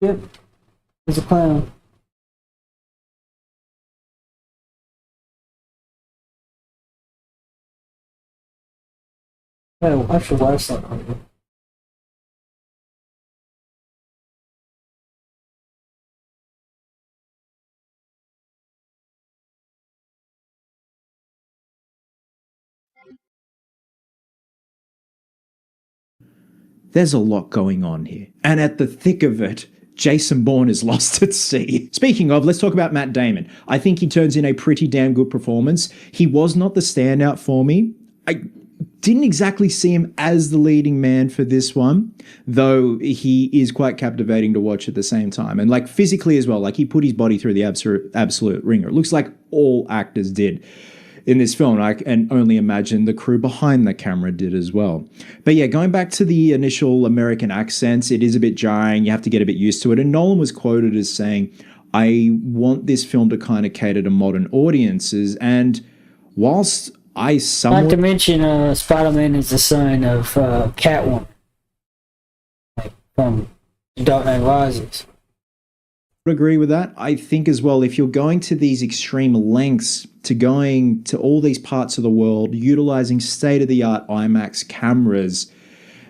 Yep. There's a clown. Oh, I should watch that one. There's a lot going on here. And at the thick of it, Jason Bourne is lost at sea. Speaking of, let's talk about Matt Damon. I think he turns in a pretty damn good performance. He was not the standout for me. I didn't exactly see him as the leading man for this one, though he is quite captivating to watch at the same time. And like physically as well, like he put his body through the absolute ringer. It looks like all actors did in this film. I can only imagine the crew behind the camera did as well. But yeah, going back to the initial American accents, it is a bit jarring. You have to get a bit used to it. And Nolan was quoted as saying, I want this film to kind of cater to modern audiences. And whilst I somewhat... Not to mention Spider-Man is the son of Catwoman. Like, from Dark Knight Rises. Agree with that. I think as well, if you're going to these extreme lengths, to going to all these parts of the world, utilizing state-of-the-art IMAX cameras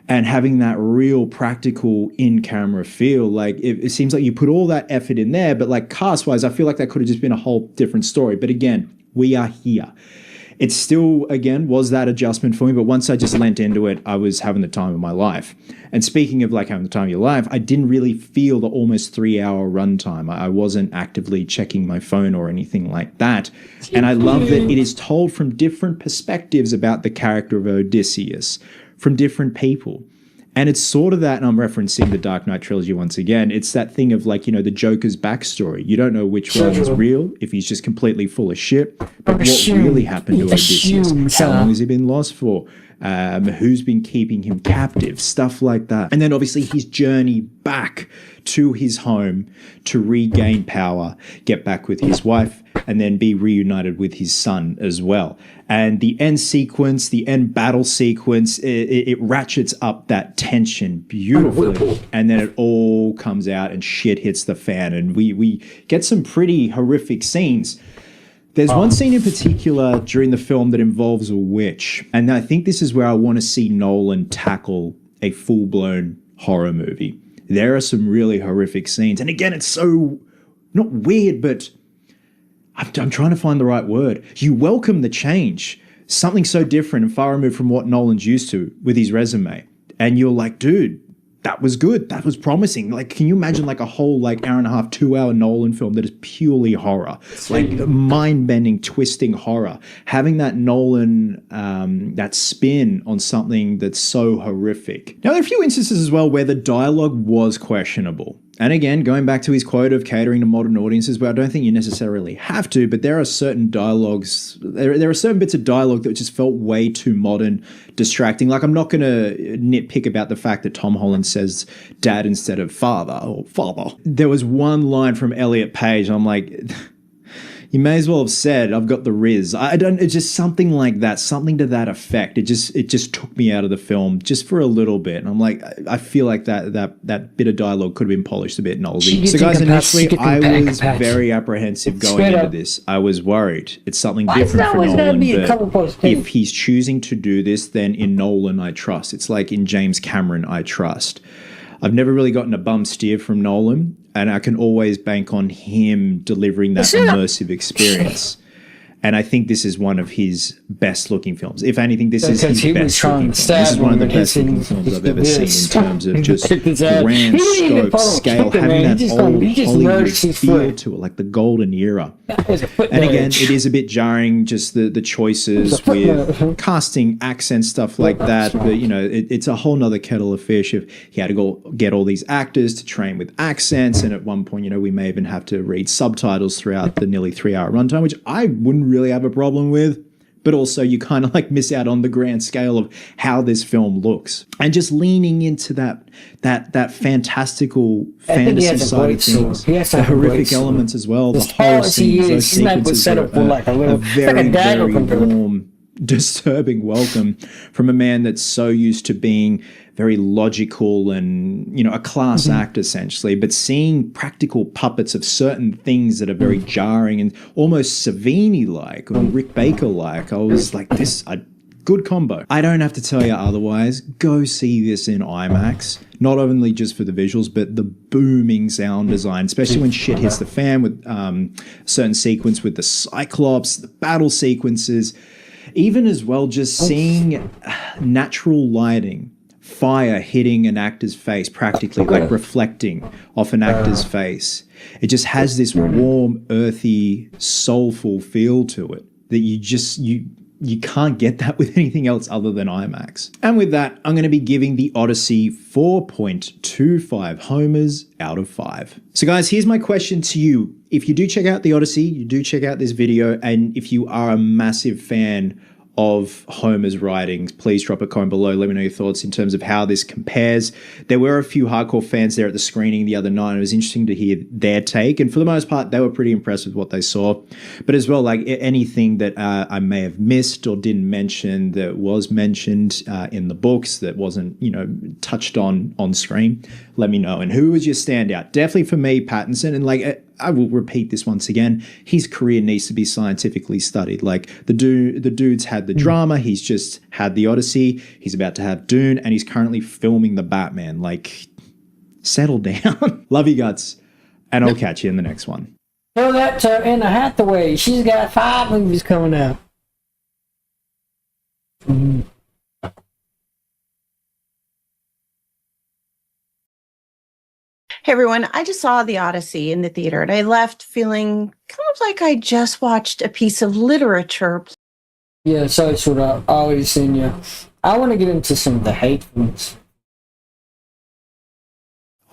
and having that real practical in-camera feel, like it seems like you put all that effort in there, but like cast-wise, I feel like that could have just been a whole different story. But again, we are here. It still, again, was that adjustment for me, but once I just lent into it, I was having the time of my life. And speaking of like having the time of your life, I didn't really feel the almost 3-hour runtime. I wasn't actively checking my phone or anything like that. And I love that it is told from different perspectives about the character of Odysseus, from different people. And it's sort of that, and I'm referencing the Dark Knight trilogy once again, it's that thing of like, you know, the Joker's backstory. You don't know which one is real, if he's just completely full of shit, but what really happened to Odysseus, how long has he been lost for, who's been keeping him captive, stuff like that. And then obviously his journey back to his home to regain power, get back with his wife, and then be reunited with his son as well. And the end sequence, the end battle sequence, it ratchets up that tension beautifully. And then it all comes out and shit hits the fan. And we get some pretty horrific scenes. There's one scene in particular during the film that involves a witch. And I think this is where I want to see Nolan tackle a full-blown horror movie. There are some really horrific scenes. And again, it's so, not weird, but I'm trying to find the right word. You welcome the change. Something so different and far removed from what Nolan's used to with his resume. And you're like, dude, that was good. That was promising. Like, can you imagine like a whole like hour and a half, 2-hour Nolan film that is purely horror, like mind-bending, twisting horror, having that Nolan, that spin on something that's so horrific. Now, there are a few instances as well where the dialogue was questionable. And again, going back to his quote of catering to modern audiences, where I don't think you necessarily have to, but there are certain dialogues, there are certain bits of dialogue that just felt way too modern, distracting. Like, I'm not going to nitpick about the fact that Tom Holland says dad instead of father, or father. There was one line from Elliot Page, and I'm like, you may as well have said, I've got the Riz. It's just something like that, something to that effect. It just took me out of the film just for a little bit. And I'm like, I feel like that bit of dialogue could have been polished a bit nosy. So guys, initially I was very apprehensive going into this. I was worried. It's something different for Nolan, but if he's choosing to do this, then in Nolan I trust. It's like in James Cameron I trust. I've never really gotten a bum steer from Nolan, and I can always bank on him delivering that immersive experience. And I think this is one of his best looking films. If anything, this is his best looking film. This is one of the best looking films I've ever seen in terms of just grand scope, scale, having that old Hollywood feel to it, like the golden era. And again, it is a bit jarring, just the choices with casting, accent, stuff like that. But, you know, it's a whole nother kettle of fish if he had to go get all these actors to train with accents. And at one point, you know, we may even have to read subtitles throughout the nearly 3-hour runtime, which I wouldn't really have a problem with, but also you kind of like miss out on the grand scale of how this film looks, and just leaning into that fantastical fantasy side of things, the horrific elements as well, the horror scenes, those sequences are very, very warm, disturbing welcome from a man that's so used to being very logical and, you know, a class act essentially, but seeing practical puppets of certain things that are very jarring and almost Savini-like or Rick Baker-like. I was like, this a good combo. I don't have to tell you otherwise. Go see this in IMAX, not only just for the visuals, but the booming sound design, especially when shit hits the fan with certain sequence with the Cyclops, the battle sequences, even as well just seeing natural lighting, fire hitting an actor's face, practically like reflecting off an actor's face. It just has this warm, earthy, soulful feel to it that you can't get that with anything else other than IMAX. And with that, I'm going to be giving the Odyssey 4.25 homers out of 5. So guys, here's my question to you. If you do check out the Odyssey, you do check out this video, and if you are a massive fan of Homer's writings, please drop a comment below. Let me know your thoughts in terms of how this compares. There were a few hardcore fans there at the screening the other night, and it was interesting to hear their take. And for the most part, they were pretty impressed with what they saw. But as well, like anything that I may have missed or didn't mention that was mentioned in the books that wasn't, you know, touched on screen, let me know. And who was your standout? Definitely for me, Pattinson. And like, I will repeat this once again, his career needs to be scientifically studied. Like the dude's had the drama, he's just had the Odyssey, he's about to have Dune, and he's currently filming the Batman. Like, settle down. Love you guts, and I'll catch you in the next one. So that Anna Hathaway, she's got 5 movies coming out. Hey everyone, I just saw The Odyssey in the theater and I left feeling kind of like I just watched a piece of literature. Yeah, so it's what I've always seen you. I want to get into some of the hatefulness.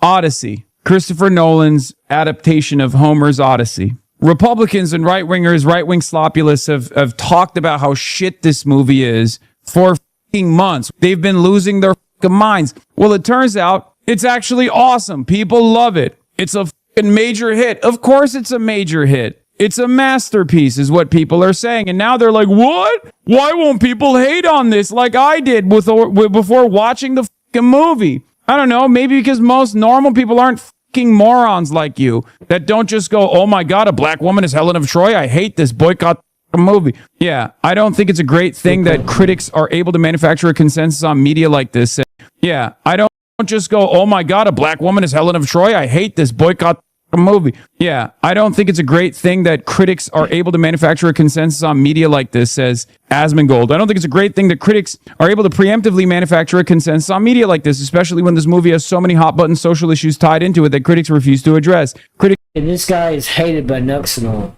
Odyssey, Christopher Nolan's adaptation of Homer's Odyssey. Republicans and right-wingers, right-wing slopulists have talked about how shit this movie is for f***ing months. They've been losing their f***ing minds. Well, it turns out it's actually awesome. People love it. It's a f***ing major hit. Of course it's a major hit. It's a masterpiece is what people are saying. And now they're like, what? Why won't people hate on this like I did before watching the f***ing movie? I don't know. Maybe because most normal people aren't f***ing morons like you that don't just go, oh my God, a black woman is Helen of Troy. I hate this. Boycott the movie. Yeah, I don't think it's a great thing that critics are able to manufacture a consensus on media like this. Yeah, I don't just go, oh my God, a black woman is Helen of Troy. I hate this. Boycott the movie. Yeah, I don't think it's a great thing that critics are able to manufacture a consensus on media like this, says Asmongold. I don't think it's a great thing that critics are able to preemptively manufacture a consensus on media like this, especially when this movie has so many hot button social issues tied into it that critics refuse to address. And this guy is hated by Nux and all.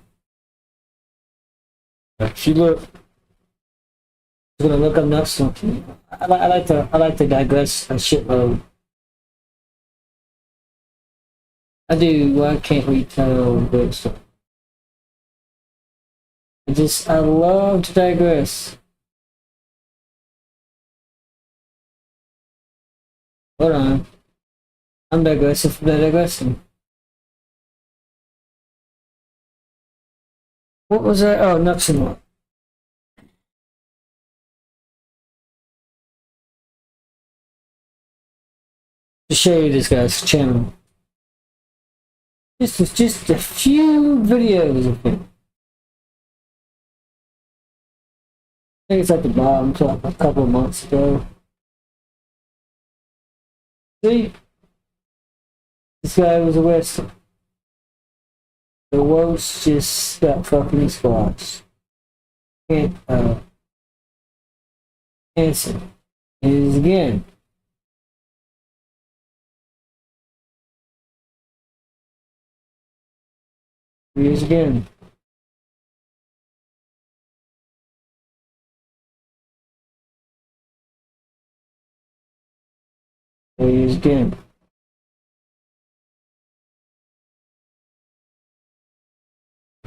If you look, I'm gonna look up Nux. I like to digress a shitload. I do. Why can't we tell good stuff? I love to digress. Hold on. I'm digressing from the digressing. What was that? Oh, Nux and what? To show you this guy's channel. This is just a few videos of him. I think it's at the bottom, so a couple of months ago. See? This guy was arrested. The roast just got fucking squashed. And, answer is again. Here's again. Here's again.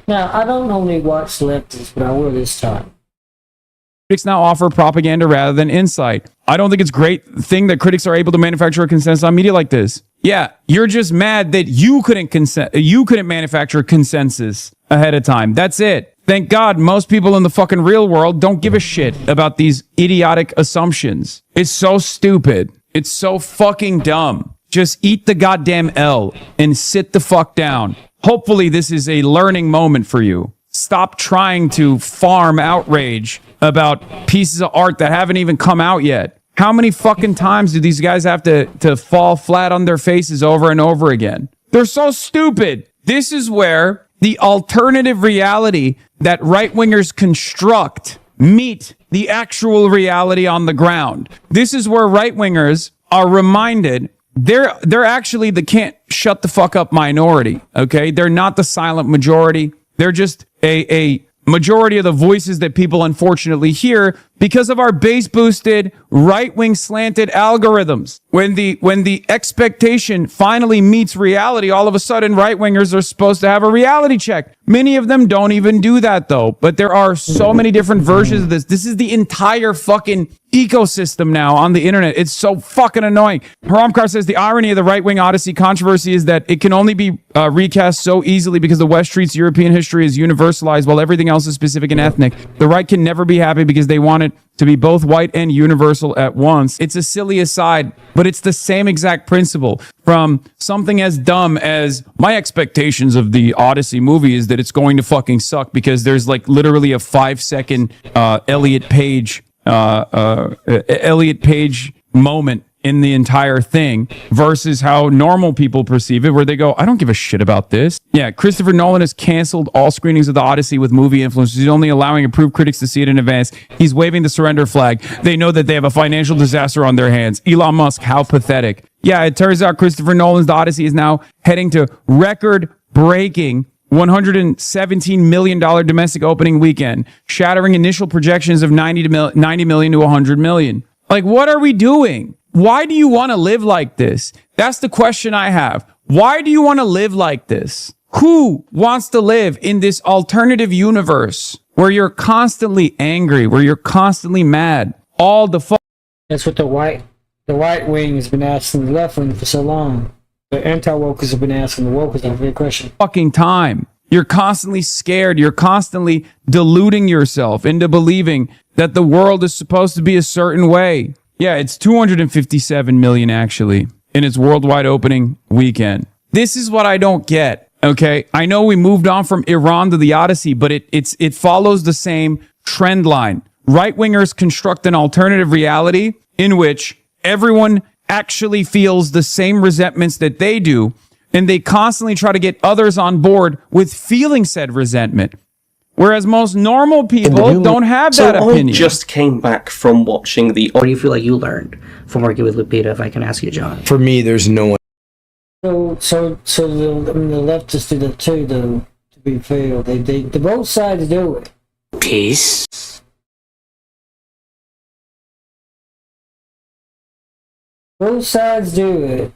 Now, I don't only watch leftists, but I will this time. Critics now offer propaganda rather than insight. I don't think it's a great thing that critics are able to manufacture a consensus on media like this. Yeah, you're just mad that you couldn't manufacture consensus ahead of time. That's it. Thank God most people in the fucking real world don't give a shit about these idiotic assumptions. It's so stupid. It's so fucking dumb. Just eat the goddamn L and sit the fuck down. Hopefully this is a learning moment for you. Stop trying to farm outrage about pieces of art that haven't even come out yet. How many fucking times do these guys have to fall flat on their faces over and over again? They're so stupid. This is where the alternative reality that right-wingers construct meet the actual reality on the ground. This is where right-wingers are reminded they're actually the can't shut the fuck up minority, okay? They're not the silent majority. They're just a majority of the voices that people unfortunately hear because of our base-boosted, right-wing slanted algorithms. When the expectation finally meets reality, all of a sudden right-wingers are supposed to have a reality check. Many of them don't even do that, though. But there are so many different versions of this. This is the entire fucking ecosystem now on the internet. It's so fucking annoying. Haramkar says the irony of the right-wing Odyssey controversy is that it can only be recast so easily because the West treats European history as universalized while everything else is specific and ethnic. The right can never be happy because they want it to be both white and universal at once. It's a silly aside, but it's the same exact principle. From something as dumb as my expectations of the Odyssey movie is that it's going to fucking suck because there's like literally a 5-second Elliot Page moment in the entire thing versus how normal people perceive it, where they go, I don't give a shit about this. Yeah, Christopher Nolan has canceled all screenings of the Odyssey with movie influencers. He's only allowing approved critics to see it in advance. He's waving the surrender flag. They know that they have a financial disaster on their hands. Elon Musk, how pathetic. Yeah, it turns out Christopher Nolan's The Odyssey is now heading to record-breaking $117 million domestic opening weekend, shattering initial projections of 90 million to 100 million. Like, what are we doing? Why do you want to live like this? That's the question I have. Why do you want to live like this? Who wants to live in this alternative universe where you're constantly angry, where you're constantly mad all the fuck? That's what the right wing has been asking the left wing for so long. The anti-wokers have been asking the wokers that very question. Fucking time. You're constantly scared. You're constantly deluding yourself into believing that the world is supposed to be a certain way. Yeah, it's 257 million actually in its worldwide opening weekend. This is what I don't get. Okay, I know we moved on from Iran to the Odyssey, but it follows the same trend line. Right-wingers construct an alternative reality in which everyone actually feels the same resentments that they do, and they constantly try to get others on board with feeling said resentment. Whereas most normal people don't have that opinion. I just came back from watching the... What do you feel like you learned from working with Lupita, if I can ask you, John? For me, there's no one. So the leftists do that too, though, to be fair. They both sides do it. Peace. Both sides do it.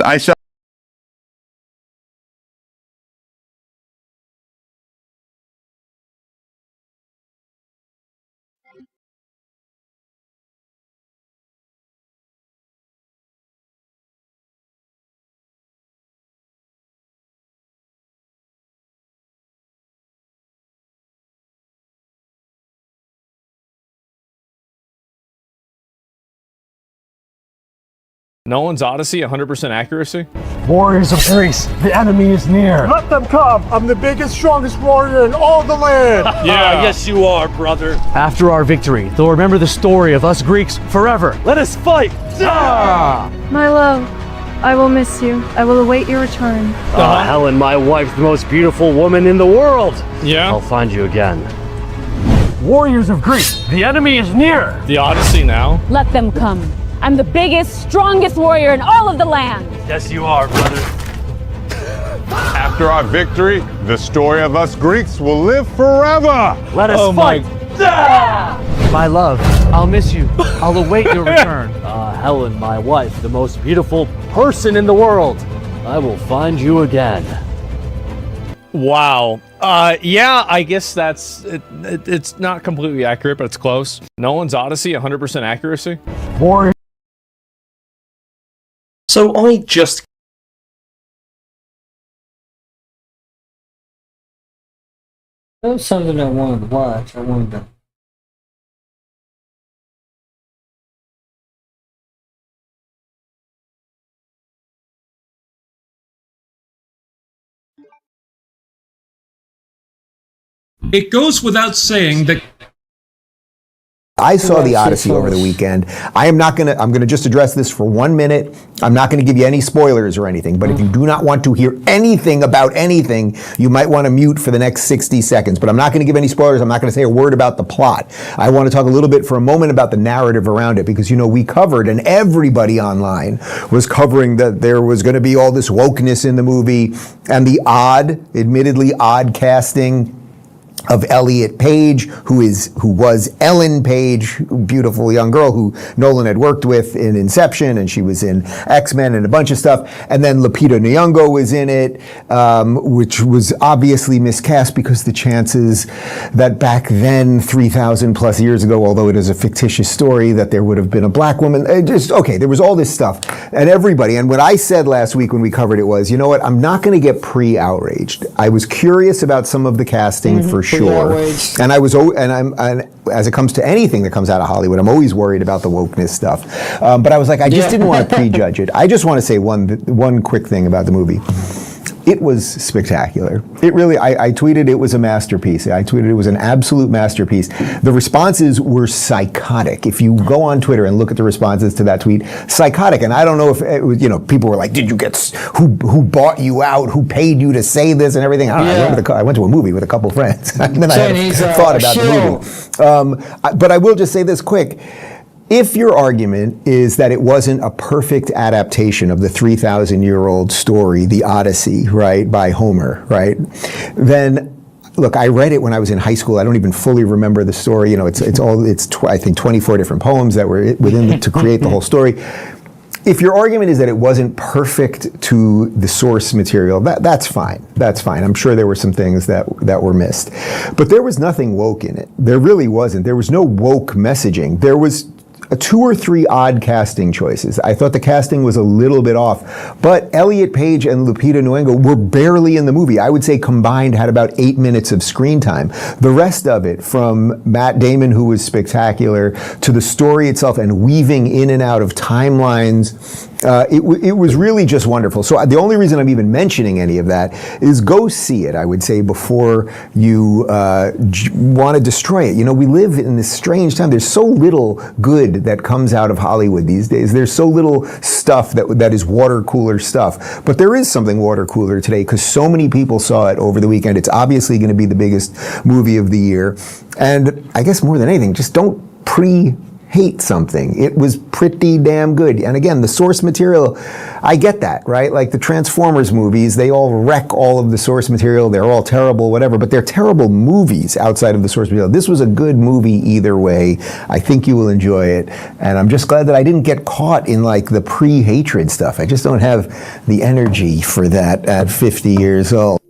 I saw. Nolan's Odyssey, 100% accuracy? Warriors of Greece, the enemy is near. Let them come. I'm the biggest, strongest warrior in all the land. Yes, you are, brother. After our victory, they'll remember the story of us Greeks forever. Let us fight. My love, I will miss you. I will await your return. Helen, my wife, the most beautiful woman in the world. Yeah? I'll find you again. Warriors of Greece, the enemy is near. The Odyssey now? Let them come. I'm the biggest, strongest warrior in all of the land. Yes, you are, brother. After our victory, the story of us Greeks will live forever. Let us fight. My love, I'll miss you. I'll await your return. Helen, my wife, the most beautiful person in the world. I will find you again. Wow. Yeah, I guess that's it's not completely accurate, but it's close. Nolan's Odyssey, 100% accuracy. Warrior. So I just That was something I wanted to watch. I wanted to. It goes without saying that I saw the Odyssey over the weekend. I'm gonna just address this for 1 minute. I'm not gonna give you any spoilers or anything, but if you do not want to hear anything about anything, you might want to mute for the next 60 seconds. But I'm not gonna give any spoilers. I'm not gonna say a word about the plot. I want to talk a little bit for a moment about the narrative around it, because, you know, we covered, and everybody online was covering, that there was gonna be all this wokeness in the movie, and the admittedly odd casting of Elliot Page, who was Ellen Page, beautiful young girl who Nolan had worked with in Inception, and she was in X-Men and a bunch of stuff. And then Lupita Nyong'o was in it, which was obviously miscast, because the chances that back then, 3,000 plus years ago, although it is a fictitious story, that there would have been a black woman, there was all this stuff. And everybody, and what I said last week when we covered it was, you know what, I'm not gonna get pre-outraged. I was curious about some of the casting for sure. And as it comes to anything that comes out of Hollywood, I'm always worried about the wokeness stuff. But I was like, I just didn't want to prejudge it. I just want to say one quick thing about the movie. It was spectacular. It really, I tweeted it was a masterpiece. I tweeted it was an absolute masterpiece. The responses were psychotic. If you go on Twitter and look at the responses to that tweet, psychotic. And I don't know if it was, you know, people were like, did you get, who bought you out? Who paid you to say this and everything? I don't know. I went to a movie with a couple friends. And then I had thought about the movie. But I will just say this quick. If your argument is that it wasn't a perfect adaptation of the 3,000-year-old story, The Odyssey, right, by Homer, right, then look, I read it when I was in high school. I don't even fully remember the story. You know, it's I think 24 different poems that were within to create the whole story. If your argument is that it wasn't perfect to the source material, that's fine. That's fine. I'm sure there were some things that were missed. But there was nothing woke in it. There really wasn't. There was no woke messaging. There was 2 or 3 odd casting choices. I thought the casting was a little bit off, but Elliot Page and Lupita Nyong'o were barely in the movie. I would say combined had about 8 minutes of screen time. The rest of it, from Matt Damon, who was spectacular, to the story itself and weaving in and out of timelines, it was really just wonderful. So the only reason I'm even mentioning any of that is go see it, I would say, before you want to destroy it. You know, we live in this strange time. There's so little good that comes out of Hollywood these days. There's so little stuff that is water cooler stuff. But there is something water cooler today, because so many people saw it over the weekend. It's obviously going to be the biggest movie of the year. And I guess more than anything, just don't hate something. It was pretty damn good. And again, the source material, I get that, right? Like the Transformers movies, they all wreck all of the source material. They're all terrible, whatever, but they're terrible movies outside of the source material. This was a good movie either way. I think you will enjoy it. And I'm just glad that I didn't get caught in like the pre-hatred stuff. I just don't have the energy for that at 50 years old.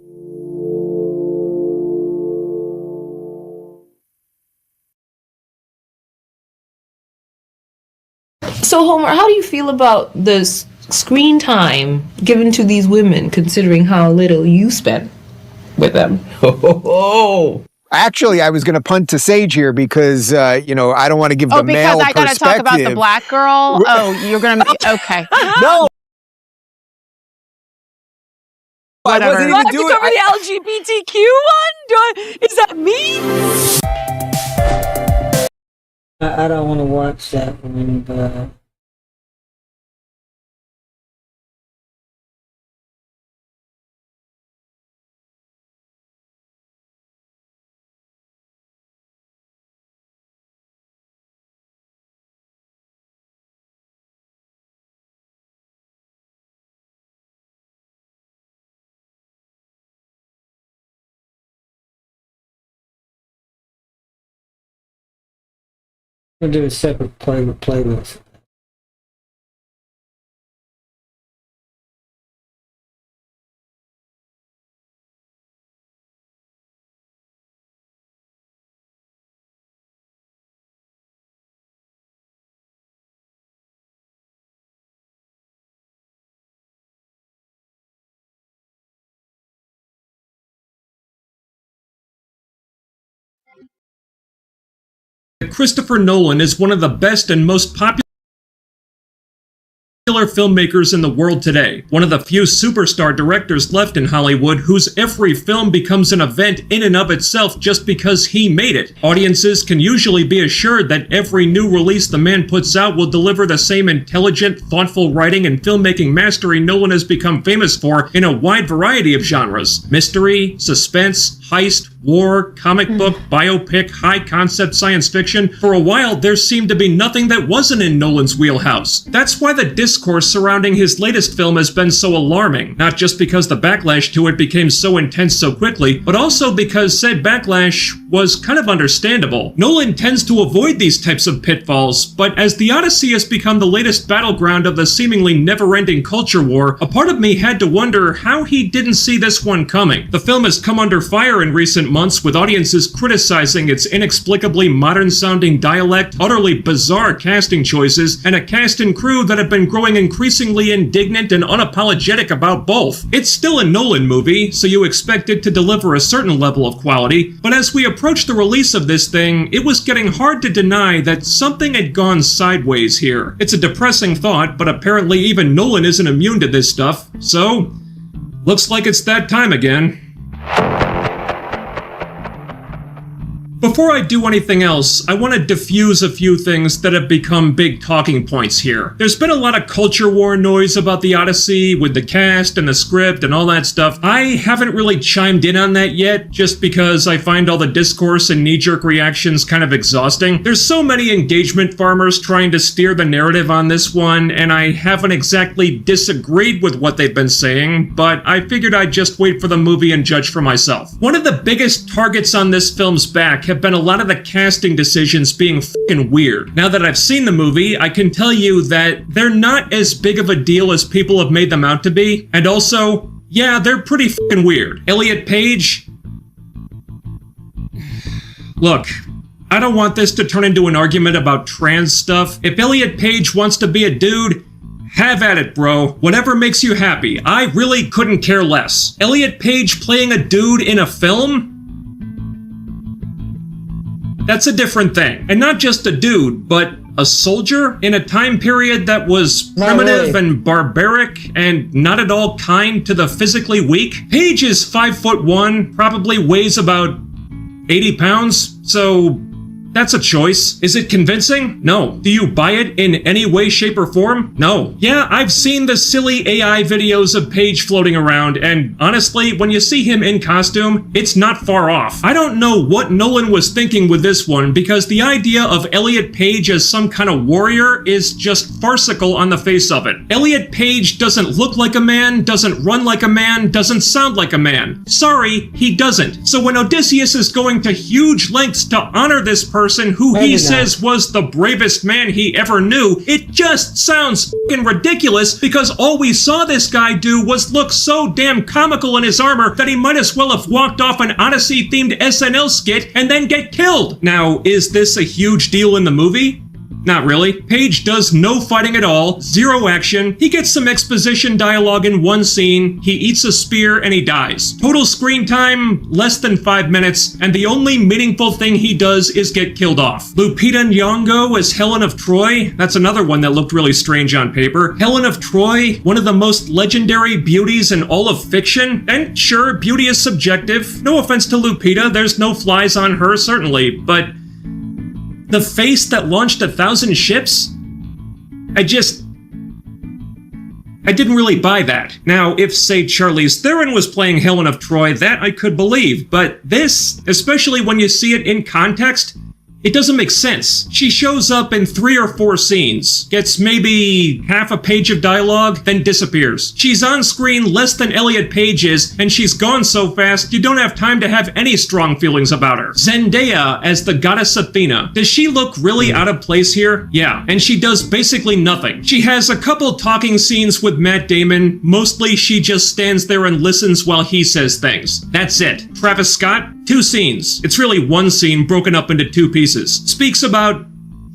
So, Homer, how do you feel about the screen time given to these women, considering how little you spent with them? Actually, I was going to punt to Sage here because, you know, I don't want to give the male perspective. Oh, because I got to talk about the black girl? Oh, you're going to... Okay. No. Whatever. I wasn't even doing it. The LGBTQ one? Is that me? I don't want to watch that one, but... We'll do a separate playlist. Christopher Nolan is one of the best and most popular filmmakers in the world today. One of the few superstar directors left in Hollywood whose every film becomes an event in and of itself just because he made it. Audiences can usually be assured that every new release the man puts out will deliver the same intelligent, thoughtful writing and filmmaking mastery Nolan has become famous for in a wide variety of genres. Mystery, suspense, heist, war, comic book, biopic, high-concept science fiction. For a while, there seemed to be nothing that wasn't in Nolan's wheelhouse. That's why the discourse surrounding his latest film has been so alarming, not just because the backlash to it became so intense so quickly, but also because said backlash was kind of understandable. Nolan tends to avoid these types of pitfalls, but as the Odyssey has become the latest battleground of the seemingly never-ending culture war, a part of me had to wonder how he didn't see this one coming. The film has come under fire in recent months, with audiences criticizing its inexplicably modern-sounding dialect, utterly bizarre casting choices, and a cast and crew that have been growing increasingly indignant and unapologetic about both. It's still a Nolan movie, so you expect it to deliver a certain level of quality, but as we approach the release of this thing, it was getting hard to deny that something had gone sideways here. It's a depressing thought, but apparently even Nolan isn't immune to this stuff, so looks like it's that time again. Before I do anything else, I want to diffuse a few things that have become big talking points here. There's been a lot of culture war noise about the Odyssey with the cast and the script and all that stuff. I haven't really chimed in on that yet, just because I find all the discourse and knee-jerk reactions kind of exhausting. There's so many engagement farmers trying to steer the narrative on this one, and I haven't exactly disagreed with what they've been saying, but I figured I'd just wait for the movie and judge for myself. One of the biggest targets on this film's back have been a lot of the casting decisions being f***ing weird. Now that I've seen the movie, I can tell you that they're not as big of a deal as people have made them out to be, and also, yeah, they're pretty f***ing weird. Elliot Page? Look, I don't want this to turn into an argument about trans stuff. If Elliot Page wants to be a dude, have at it, bro. Whatever makes you happy. I really couldn't care less. Elliot Page playing a dude in a film? That's a different thing. And not just a dude, but a soldier in a time period that was primitive and barbaric and not at all kind to the physically weak. Page is 5'1", probably weighs about 80 pounds, so that's a choice. Is it convincing? No. Do you buy it in any way, shape, or form? No. Yeah, I've seen the silly AI videos of Page floating around, and honestly, when you see him in costume, it's not far off. I don't know what Nolan was thinking with this one, because the idea of Elliot Page as some kind of warrior is just farcical on the face of it. Elliot Page doesn't look like a man, doesn't run like a man, doesn't sound like a man. Sorry, he doesn't. So when Odysseus is going to huge lengths to honor this person who he says was the bravest man he ever knew, it just sounds f***ing ridiculous, because all we saw this guy do was look so damn comical in his armor that he might as well have walked off an Odyssey-themed SNL skit and then get killed. Now, is this a huge deal in the movie? Not really. Page does no fighting at all, zero action. He gets some exposition dialogue in one scene, he eats a spear, and he dies. Total screen time, less than 5 minutes, and the only meaningful thing he does is get killed off. Lupita Nyong'o as Helen of Troy, that's another one that looked really strange on paper. Helen of Troy, one of the most legendary beauties in all of fiction, and sure, beauty is subjective. No offense to Lupita, there's no flies on her, certainly, but the face that launched 1,000 ships? I didn't really buy that. Now, if, say, Charlize Theron was playing Helen of Troy, that I could believe, but this, especially when you see it in context, it doesn't make sense. She shows up in 3 or 4 scenes, gets maybe half a page of dialogue, then disappears. She's on screen less than Elliot Page is, and she's gone so fast you don't have time to have any strong feelings about her. Zendaya as the goddess Athena. Does she look really out of place here? Yeah, and she does basically nothing. She has a couple talking scenes with Matt Damon. Mostly she just stands there and listens while he says things. That's it. Travis Scott? 2 scenes. It's really 1 scene broken up into 2 pieces. Speaks about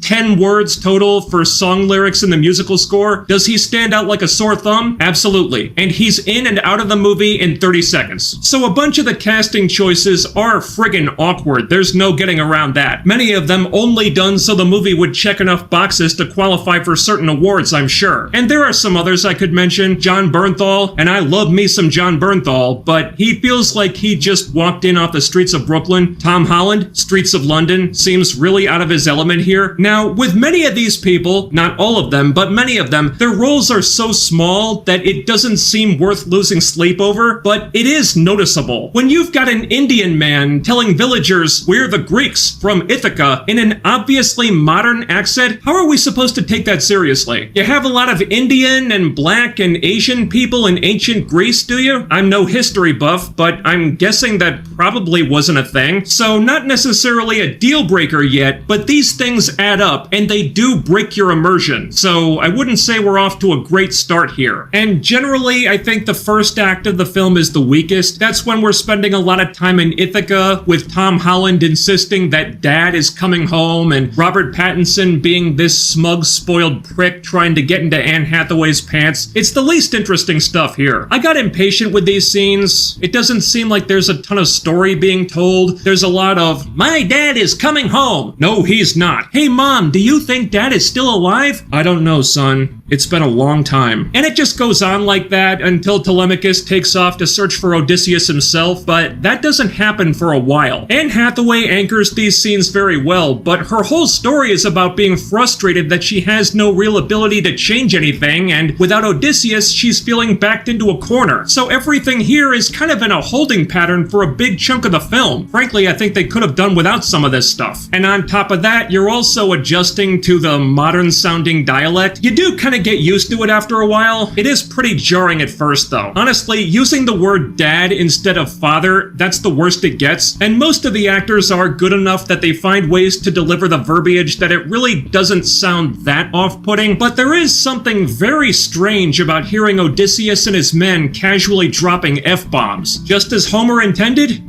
10 words total for song lyrics in the musical score. Does he stand out like a sore thumb? Absolutely. And he's in and out of the movie in 30 seconds. So a bunch of the casting choices are friggin' awkward. There's no getting around that. Many of them only done so the movie would check enough boxes to qualify for certain awards, I'm sure. And there are some others I could mention. Jon Bernthal, and I love me some Jon Bernthal, but he feels like he just walked in off the streets of Brooklyn. Tom Holland, Streets of London, seems really out of his element here. Now, with many of these people, not all of them, but many of them, their roles are so small that it doesn't seem worth losing sleep over, but it is noticeable. When you've got an Indian man telling villagers, "We're the Greeks from Ithaca," in an obviously modern accent, how are we supposed to take that seriously? You have a lot of Indian and black and Asian people in ancient Greece, do you? I'm no history buff, but I'm guessing that probably wasn't a thing. So not necessarily a deal breaker yet, but these things add up and they do break your immersion. So I wouldn't say we're off to a great start here. And generally, I think the first act of the film is the weakest. That's when we're spending a lot of time in Ithaca with Tom Holland insisting that dad is coming home and Robert Pattinson being this smug, spoiled prick trying to get into Anne Hathaway's pants. It's the least interesting stuff here. I got impatient with these scenes. It doesn't seem like there's a ton of story being told. There's a lot of, "My dad is coming home." No, he's not. "Hey mom, do you think dad is still alive?" "I don't know, son. It's been a long time." And it just goes on like that until Telemachus takes off to search for Odysseus himself, but that doesn't happen for a while. Anne Hathaway anchors these scenes very well, but her whole story is about being frustrated that she has no real ability to change anything, and without Odysseus, she's feeling backed into a corner. So everything here is kind of in a holding pattern for a big chunk of the film. Frankly, I think they could have done without some of this stuff. And on top of that, you're also adjusting to the modern-sounding dialect. You do kind of get used to it after a while. It is pretty jarring at first, though. Honestly, using the word dad instead of father, that's the worst it gets. And most of the actors are good enough that they find ways to deliver the verbiage that it really doesn't sound that off-putting. But there is something very strange about hearing Odysseus and his men casually dropping F-bombs. Just as Homer intended?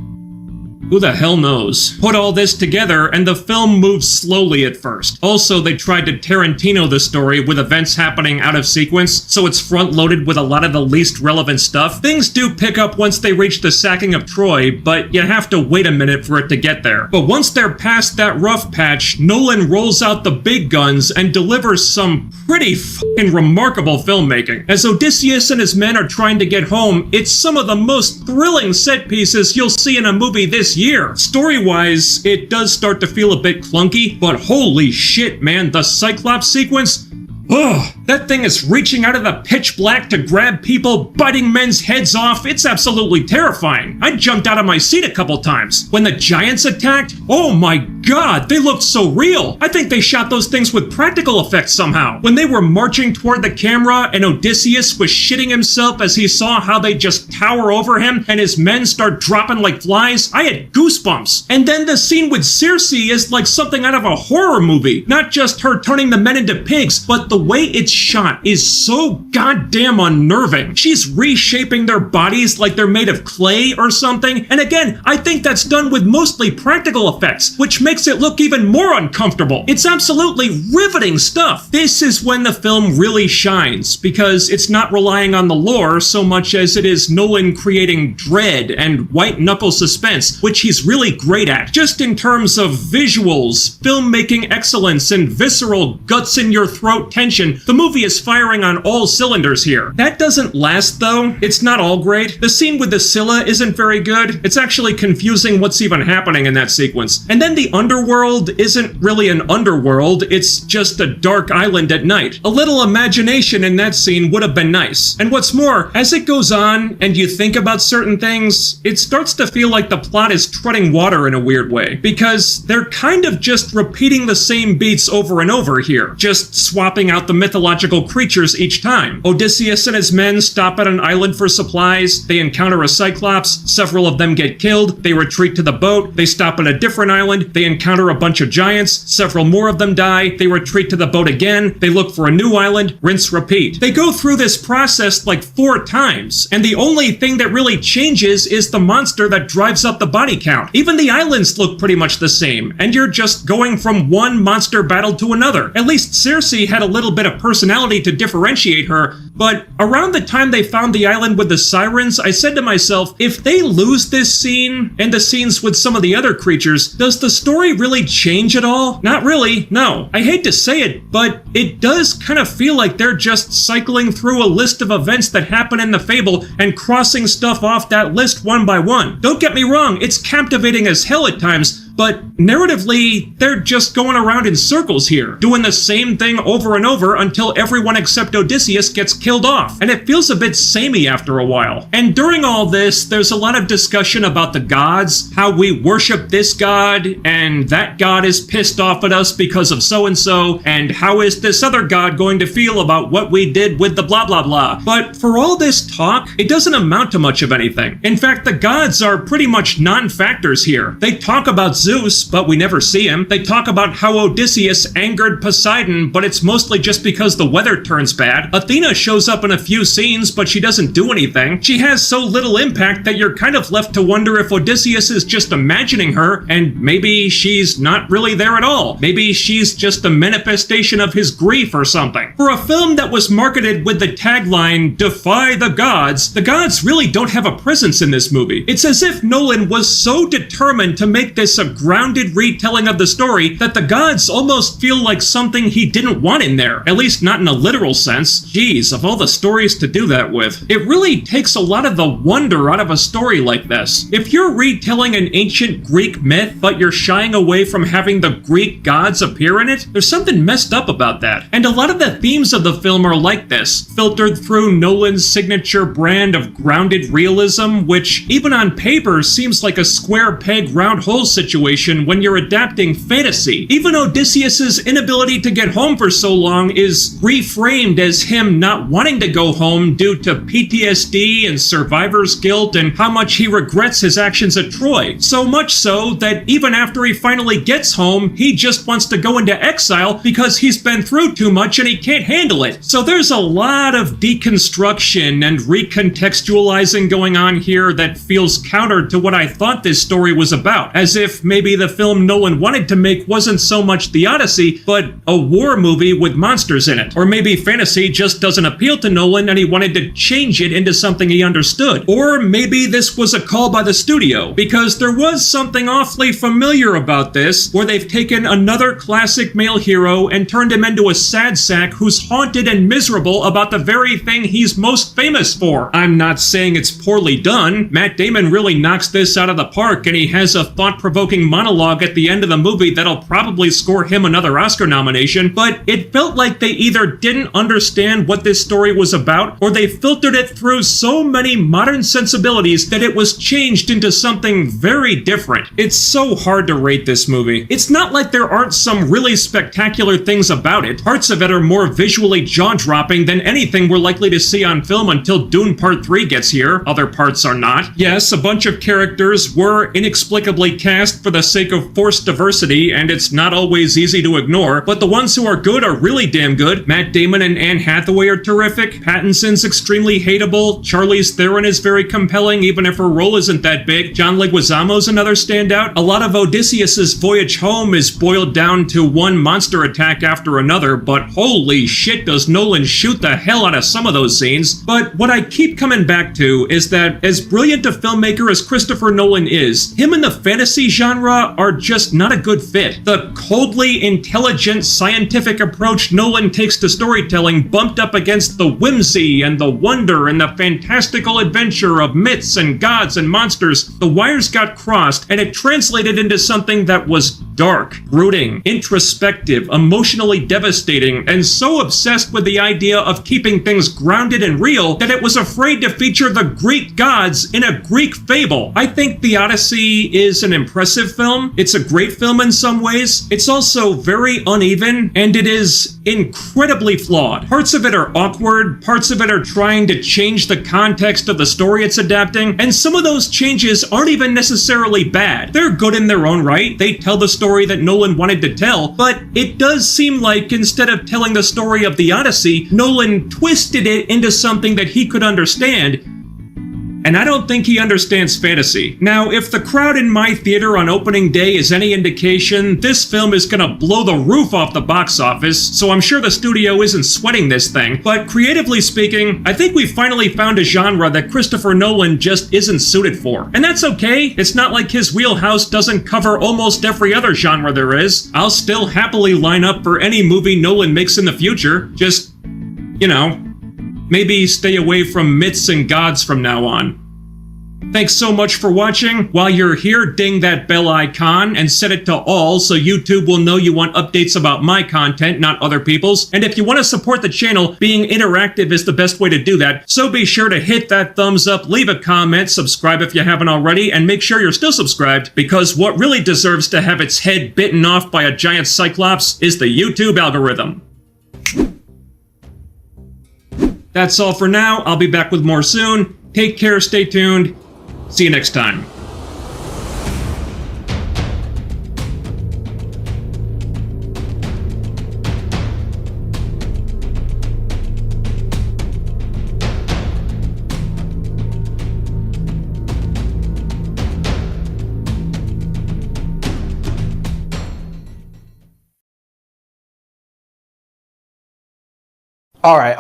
Who the hell knows? Put all this together and the film moves slowly at first. Also, they tried to Tarantino the story with events happening out of sequence, so it's front-loaded with a lot of the least relevant stuff. Things do pick up once they reach the sacking of Troy, but you have to wait a minute for it to get there. But once they're past that rough patch, Nolan rolls out the big guns and delivers some pretty fucking remarkable filmmaking. As Odysseus and his men are trying to get home, it's some of the most thrilling set pieces you'll see in a movie this year. Story-wise, it does start to feel a bit clunky, but holy shit, man, the Cyclops sequence? Ugh, that thing is reaching out of the pitch black to grab people, biting men's heads off. It's absolutely terrifying. I jumped out of my seat a couple times. When the giants attacked, oh my god, they looked so real. I think they shot those things with practical effects somehow. When they were marching toward the camera and Odysseus was shitting himself as he saw how they just tower over him and his men start dropping like flies, I had goosebumps. And then the scene with Circe is like something out of a horror movie. Not just her turning the men into pigs, but the way it's shot is so goddamn unnerving. She's reshaping their bodies like they're made of clay or something. And again, I think that's done with mostly practical effects, which makes it look even more uncomfortable. It's absolutely riveting stuff. This is when the film really shines, because it's not relying on the lore so much as it is Nolan creating dread and white-knuckle suspense, which he's really great at. Just in terms of visuals, filmmaking excellence, and visceral guts-in-your-throat tension, the movie is firing on all cylinders here. That doesn't last, though. It's not all great. The scene with the Scylla isn't very good. It's actually confusing what's even happening in that sequence. And then the underworld isn't really an underworld, it's just a dark island at night. A little imagination in that scene would have been nice. And what's more, as it goes on and you think about certain things, it starts to feel like the plot is treading water in a weird way, because they're kind of just repeating the same beats over and over here, just swapping out the mythological mythological creatures each time. Odysseus and his men stop at an island for supplies, they encounter a cyclops, several of them get killed, they retreat to the boat, they stop at a different island, they encounter a bunch of giants, several more of them die, they retreat to the boat again, they look for a new island, rinse, repeat. They go through this process like 4 times, and the only thing that really changes is the monster that drives up the body count. Even the islands look pretty much the same, and you're just going from one monster battle to another. At least Circe had a little bit of personality to differentiate her, but around the time they found the island with the sirens, I said to myself, if they lose this scene and the scenes with some of the other creatures, does the story really change at all? Not really, no. I hate to say it, but it does kind of feel like they're just cycling through a list of events that happen in the fable and crossing stuff off that list one by one. Don't get me wrong, it's captivating as hell at times, but narratively, they're just going around in circles here, doing the same thing over and over until everyone except Odysseus gets killed off, and it feels a bit samey after a while. And during all this, there's a lot of discussion about the gods, how we worship this god, and that god is pissed off at us because of so-and-so, and how is this other god going to feel about what we did with the blah blah blah. But for all this talk, it doesn't amount to much of anything. In fact, the gods are pretty much non-factors here. They talk about Zeus, but we never see him. They talk about how Odysseus angered Poseidon, but it's mostly just because the weather turns bad. Athena shows up in a few scenes, but she doesn't do anything. She has so little impact that you're kind of left to wonder if Odysseus is just imagining her, and maybe she's not really there at all. Maybe she's just a manifestation of his grief or something. For a film that was marketed with the tagline, "Defy the gods really don't have a presence in this movie. It's as if Nolan was so determined to make this a grounded retelling of the story that the gods almost feel like something he didn't want in there, at least not in a literal sense. Jeez, of all the stories to do that with. It really takes a lot of the wonder out of a story like this. If you're retelling an ancient Greek myth, but you're shying away from having the Greek gods appear in it, there's something messed up about that. And a lot of the themes of the film are like this, filtered through Nolan's signature brand of grounded realism, which even on paper seems like a square peg round hole situation when you're adapting fantasy. Even Odysseus's inability to get home for so long is reframed as him not wanting to go home due to PTSD and survivor's guilt and how much he regrets his actions at Troy. So much so that even after he finally gets home, he just wants to go into exile because he's been through too much and he can't handle it. So there's a lot of deconstruction and recontextualizing going on here that feels counter to what I thought this story was about, as if maybe the film Nolan wanted to make wasn't so much the Odyssey, but a war movie with monsters in it. Or maybe fantasy just doesn't appeal to Nolan and he wanted to change it into something he understood. Or maybe this was a call by the studio, because there was something awfully familiar about this, where they've taken another classic male hero and turned him into a sad sack who's haunted and miserable about the very thing he's most famous for. I'm not saying it's poorly done. Matt Damon really knocks this out of the park, and he has a thought-provoking monologue at the end of the movie that'll probably score him another Oscar nomination, but it felt like they either didn't understand what this story was about, or they filtered it through so many modern sensibilities that it was changed into something very different. It's so hard to rate this movie. It's not like there aren't some really spectacular things about it. Parts of it are more visually jaw-dropping than anything we're likely to see on film until Dune Part 3 gets here. Other parts are not. Yes, a bunch of characters were inexplicably cast for the sake of forced diversity, and it's not always easy to ignore, but the ones who are good are really damn good. Matt Damon and Anne Hathaway are terrific. Pattinson's extremely hateable. Charlize Theron is very compelling, even if her role isn't that big. John Leguizamo's another standout. A lot of Odysseus's voyage home is boiled down to one monster attack after another, but holy shit does Nolan shoot the hell out of some of those scenes. But what I keep coming back to is that as brilliant a filmmaker as Christopher Nolan is, him in the fantasy genre are just not a good fit. The coldly intelligent scientific approach Nolan takes to storytelling bumped up against the whimsy and the wonder and the fantastical adventure of myths and gods and monsters. The wires got crossed, and it translated into something that was dark, brooding, introspective, emotionally devastating, and so obsessed with the idea of keeping things grounded and real that it was afraid to feature the Greek gods in a Greek fable. I think the Odyssey is an impressive cohesive film. It's a great film in some ways. It's also very uneven, and it is incredibly flawed. Parts of it are awkward, parts of it are trying to change the context of the story it's adapting, and some of those changes aren't even necessarily bad. They're good in their own right. They tell the story that Nolan wanted to tell, but it does seem like instead of telling the story of the Odyssey, Nolan twisted it into something that he could understand. And I don't think he understands fantasy. Now, if the crowd in my theater on opening day is any indication, this film is gonna blow the roof off the box office, so I'm sure the studio isn't sweating this thing. But creatively speaking, I think we finally found a genre that Christopher Nolan just isn't suited for. And that's okay. It's not like his wheelhouse doesn't cover almost every other genre there is. I'll still happily line up for any movie Nolan makes in the future. Just, you know, maybe stay away from myths and gods from now on. Thanks so much for watching. While you're here, ding that bell icon and set it to all so YouTube will know you want updates about my content, not other people's. And if you want to support the channel, being interactive is the best way to do that. So be sure to hit that thumbs up, leave a comment, subscribe if you haven't already, and make sure you're still subscribed, because what really deserves to have its head bitten off by a giant cyclops is the YouTube algorithm. That's all for now. I'll be back with more soon. Take care, stay tuned. See you next time. All right,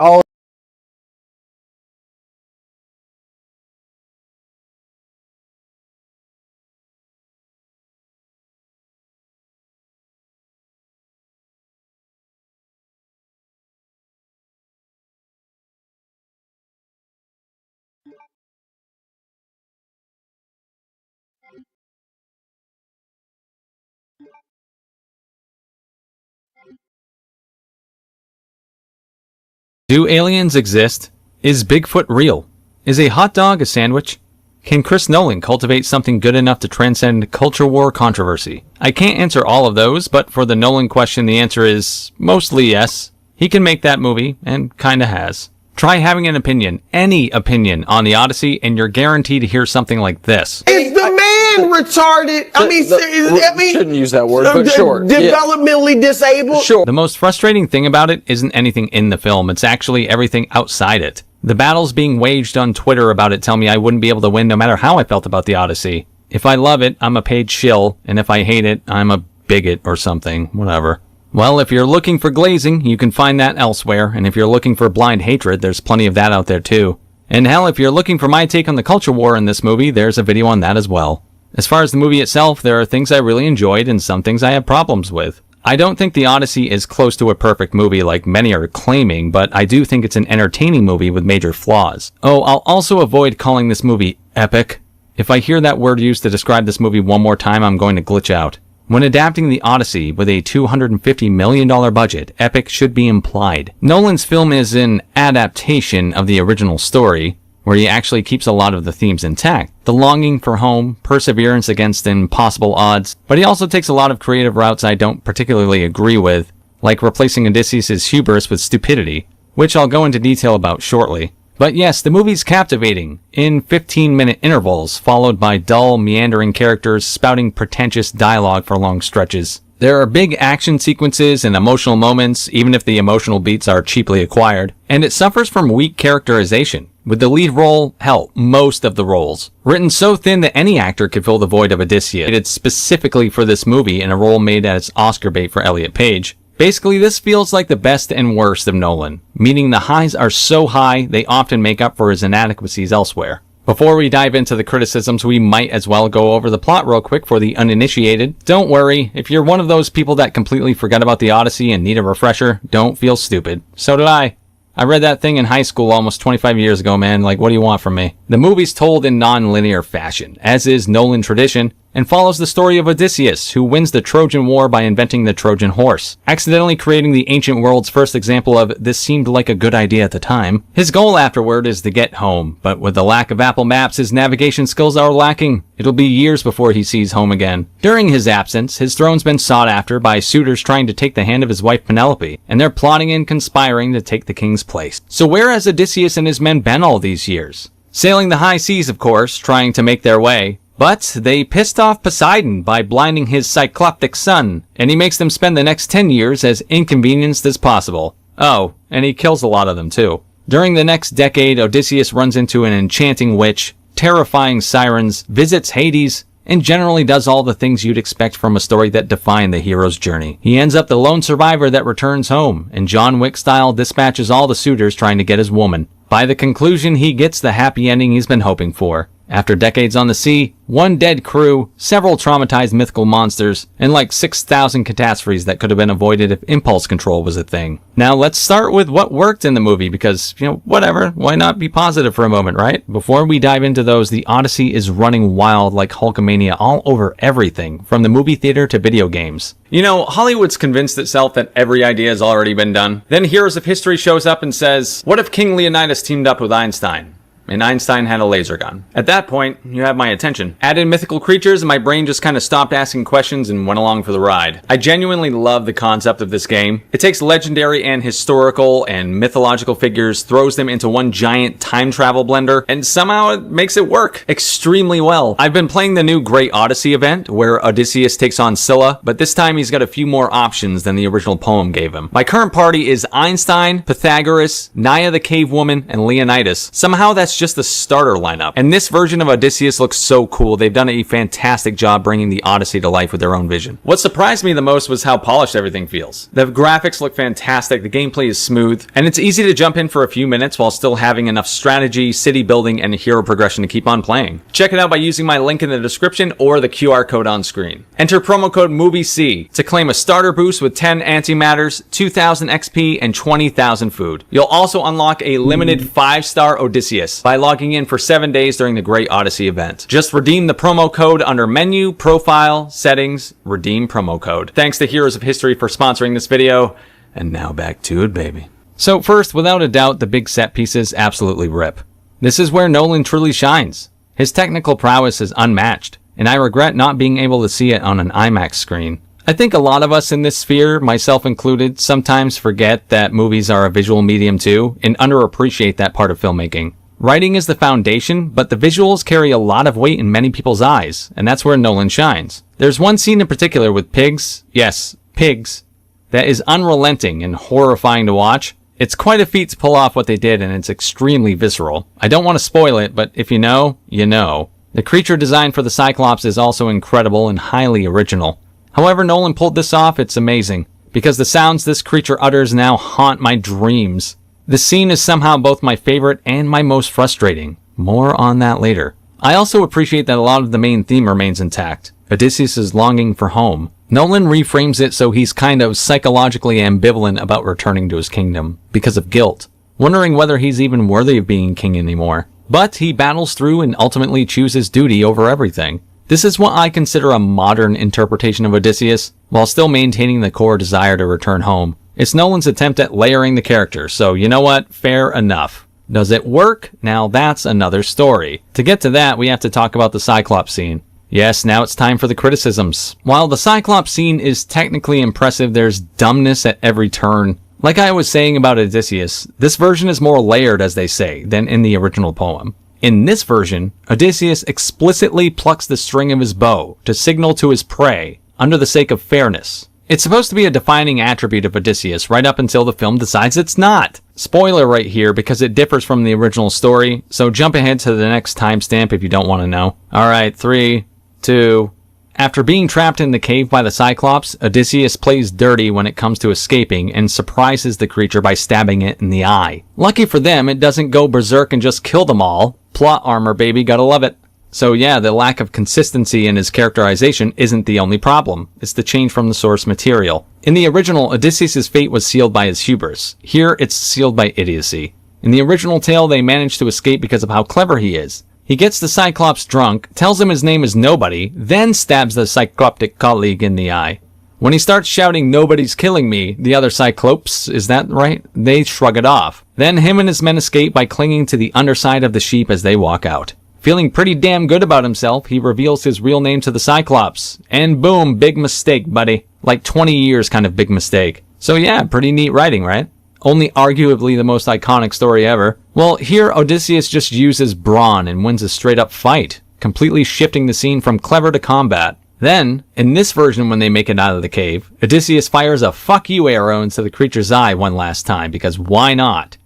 Do aliens exist? Is Bigfoot real? Is a hot dog a sandwich? Can Chris Nolan cultivate something good enough to transcend culture war controversy? I can't answer all of those, but for the Nolan question, the answer is mostly yes. He can make that movie, and kinda has. Try having an opinion, any opinion, on the Odyssey, and you're guaranteed to hear something like this. is the man retarded? I mean, shouldn't use that word, but sure. Developmentally disabled? Sure. The most frustrating thing about it isn't anything in the film, it's actually everything outside it. The battles being waged on Twitter about it tell me I wouldn't be able to win no matter how I felt about the Odyssey. If I love it, I'm a paid shill, and if I hate it, I'm a bigot or something, whatever. Well, if you're looking for glazing, you can find that elsewhere, and if you're looking for blind hatred, there's plenty of that out there too. And hell, if you're looking for my take on the culture war in this movie, there's a video on that as well. As far as the movie itself, there are things I really enjoyed and some things I have problems with. I don't think the Odyssey is close to a perfect movie like many are claiming, but I do think it's an entertaining movie with major flaws. Oh, I'll also avoid calling this movie epic. If I hear that word used to describe this movie one more time, I'm going to glitch out. When adapting the Odyssey with a $250 million budget, epic should be implied. Nolan's film is an adaptation of the original story, where he actually keeps a lot of the themes intact. The longing for home, perseverance against impossible odds, but he also takes a lot of creative routes I don't particularly agree with, like replacing Odysseus' hubris with stupidity, which I'll go into detail about shortly. But yes, the movie's captivating, in 15-minute intervals, followed by dull, meandering characters spouting pretentious dialogue for long stretches. There are big action sequences and emotional moments, even if the emotional beats are cheaply acquired, and it suffers from weak characterization, with the lead role, hell, most of the roles, written so thin that any actor could fill the void of Odysseus, created specifically for this movie in a role made as Oscar bait for Elliot Page. Basically, this feels like the best and worst of Nolan, meaning the highs are so high they often make up for his inadequacies elsewhere. Before we dive into the criticisms, we might as well go over the plot real quick for the uninitiated. Don't worry, if you're one of those people that completely forgot about the Odyssey and need a refresher, don't feel stupid. So did I. I read that thing in high school almost 25 years ago, man. Like, what do you want from me? The movie's told in non-linear fashion, as is Nolan tradition, and follows the story of Odysseus, who wins the Trojan War by inventing the Trojan horse, accidentally creating the ancient world's first example of this seemed like a good idea at the time. His goal afterward is to get home, but with the lack of Apple Maps, his navigation skills are lacking. It'll be years before he sees home again. During his absence, his throne's been sought after by suitors trying to take the hand of his wife Penelope, and they're plotting and conspiring to take the king's place. So where has Odysseus and his men been all these years? Sailing the high seas, of course, trying to make their way. But they pissed off Poseidon by blinding his cycloptic son, and he makes them spend the next 10 years as inconvenienced as possible. Oh, and he kills a lot of them too. During the next decade, Odysseus runs into an enchanting witch, terrifying sirens, visits Hades, and generally does all the things you'd expect from a story that defined the hero's journey. He ends up the lone survivor that returns home, and John Wick style dispatches all the suitors trying to get his woman. By the conclusion, he gets the happy ending he's been hoping for. After decades on the sea, one dead crew, several traumatized mythical monsters, and like 6,000 catastrophes that could have been avoided if impulse control was a thing. Now let's start with what worked in the movie because, whatever, why not be positive for a moment, right? Before we dive into those, the Odyssey is running wild like Hulkamania all over everything, from the movie theater to video games. Hollywood's convinced itself that every idea has already been done. Then Heroes of History shows up and says, what if King Leonidas teamed up with Einstein? And Einstein had a laser gun. At that point, you have my attention. Add in mythical creatures and my brain just kind of stopped asking questions and went along for the ride. I genuinely love the concept of this game. It takes legendary and historical and mythological figures, throws them into one giant time travel blender, and somehow it makes it work extremely well. I've been playing the new Great Odyssey event, where Odysseus takes on Scylla, but this time he's got a few more options than the original poem gave him. My current party is Einstein, Pythagoras, Naya the Cave Woman, and Leonidas. Somehow that's just the starter lineup. And this version of Odysseus looks so cool. They've done a fantastic job bringing the Odyssey to life with their own vision. What surprised me the most was how polished everything feels. The graphics look fantastic, the gameplay is smooth, and it's easy to jump in for a few minutes while still having enough strategy, city building, and hero progression to keep on playing. Check it out by using my link in the description or the QR code on screen. Enter promo code MovieC to claim a starter boost with 10 antimatters, 2,000 XP, and 20,000 food. You'll also unlock a limited 5-star Odysseus by logging in for 7 days during the Great Odyssey event. Just redeem the promo code under Menu, Profile, Settings, Redeem Promo Code. Thanks to Heroes of History for sponsoring this video, and now back to it, baby. So first, without a doubt, the big set pieces absolutely rip. This is where Nolan truly shines. His technical prowess is unmatched, and I regret not being able to see it on an IMAX screen. I think a lot of us in this sphere, myself included, sometimes forget that movies are a visual medium too, and underappreciate that part of filmmaking. Writing is the foundation, but the visuals carry a lot of weight in many people's eyes, and that's where Nolan shines. There's one scene in particular with pigs, yes, pigs, that is unrelenting and horrifying to watch. It's quite a feat to pull off what they did, and it's extremely visceral. I don't want to spoil it, but if you know, you know. The creature design for the Cyclops is also incredible and highly original. However Nolan pulled this off, it's amazing, because the sounds this creature utters now haunt my dreams. The scene is somehow both my favorite and my most frustrating. More on that later. I also appreciate that a lot of the main theme remains intact. Odysseus' longing for home. Nolan reframes it so he's kind of psychologically ambivalent about returning to his kingdom, because of guilt, wondering whether he's even worthy of being king anymore. But he battles through and ultimately chooses duty over everything. This is what I consider a modern interpretation of Odysseus, while still maintaining the core desire to return home. It's Nolan's attempt at layering the character, so you know what? Fair enough. Does it work? Now that's another story. To get to that, we have to talk about the Cyclops scene. Yes, now it's time for the criticisms. While the Cyclops scene is technically impressive, there's dumbness at every turn. Like I was saying about Odysseus, this version is more layered, as they say, than in the original poem. In this version, Odysseus explicitly plucks the string of his bow to signal to his prey, under the sake of fairness. It's supposed to be a defining attribute of Odysseus right up until the film decides it's not. Spoiler right here because it differs from the original story, so jump ahead to the next timestamp if you don't want to know. Alright, 3, 2... After being trapped in the cave by the Cyclops, Odysseus plays dirty when it comes to escaping and surprises the creature by stabbing it in the eye. Lucky for them, it doesn't go berserk and just kill them all. Plot armor, baby, gotta love it. So yeah, the lack of consistency in his characterization isn't the only problem. It's the change from the source material. In the original, Odysseus' fate was sealed by his hubris. Here, it's sealed by idiocy. In the original tale, they managed to escape because of how clever he is. He gets the Cyclops drunk, tells him his name is Nobody, then stabs the Cycloptic colleague in the eye. When he starts shouting, "Nobody's killing me," the other Cyclopes, is that right? They shrug it off. Then him and his men escape by clinging to the underside of the sheep as they walk out. Feeling pretty damn good about himself, he reveals his real name to the Cyclops. And boom, big mistake, buddy. Like 20 years kind of big mistake. So yeah, pretty neat writing, right? Only arguably the most iconic story ever. Well, here Odysseus just uses brawn and wins a straight up fight, completely shifting the scene from clever to combat. Then, in this version when they make it out of the cave, Odysseus fires a fuck you arrow into the creature's eye one last time, because why not?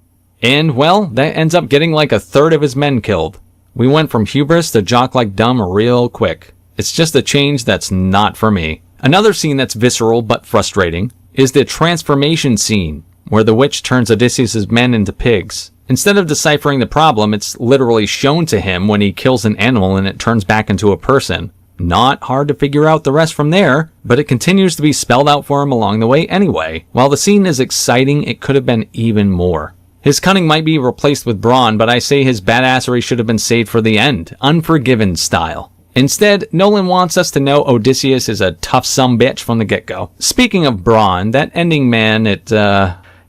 And, well, that ends up getting like a third of his men killed. We went from hubris to jock like dumb real quick. It's just a change that's not for me. Another scene that's visceral but frustrating is the transformation scene, where the witch turns Odysseus' men into pigs. Instead of deciphering the problem, it's literally shown to him when he kills an animal and it turns back into a person. Not hard to figure out the rest from there, but it continues to be spelled out for him along the way anyway. While the scene is exciting, it could have been even more. His cunning might be replaced with brawn, but I say his badassery should have been saved for the end, Unforgiven style. Instead, Nolan wants us to know Odysseus is a tough sumbitch from the get-go. Speaking of brawn, that ending, man,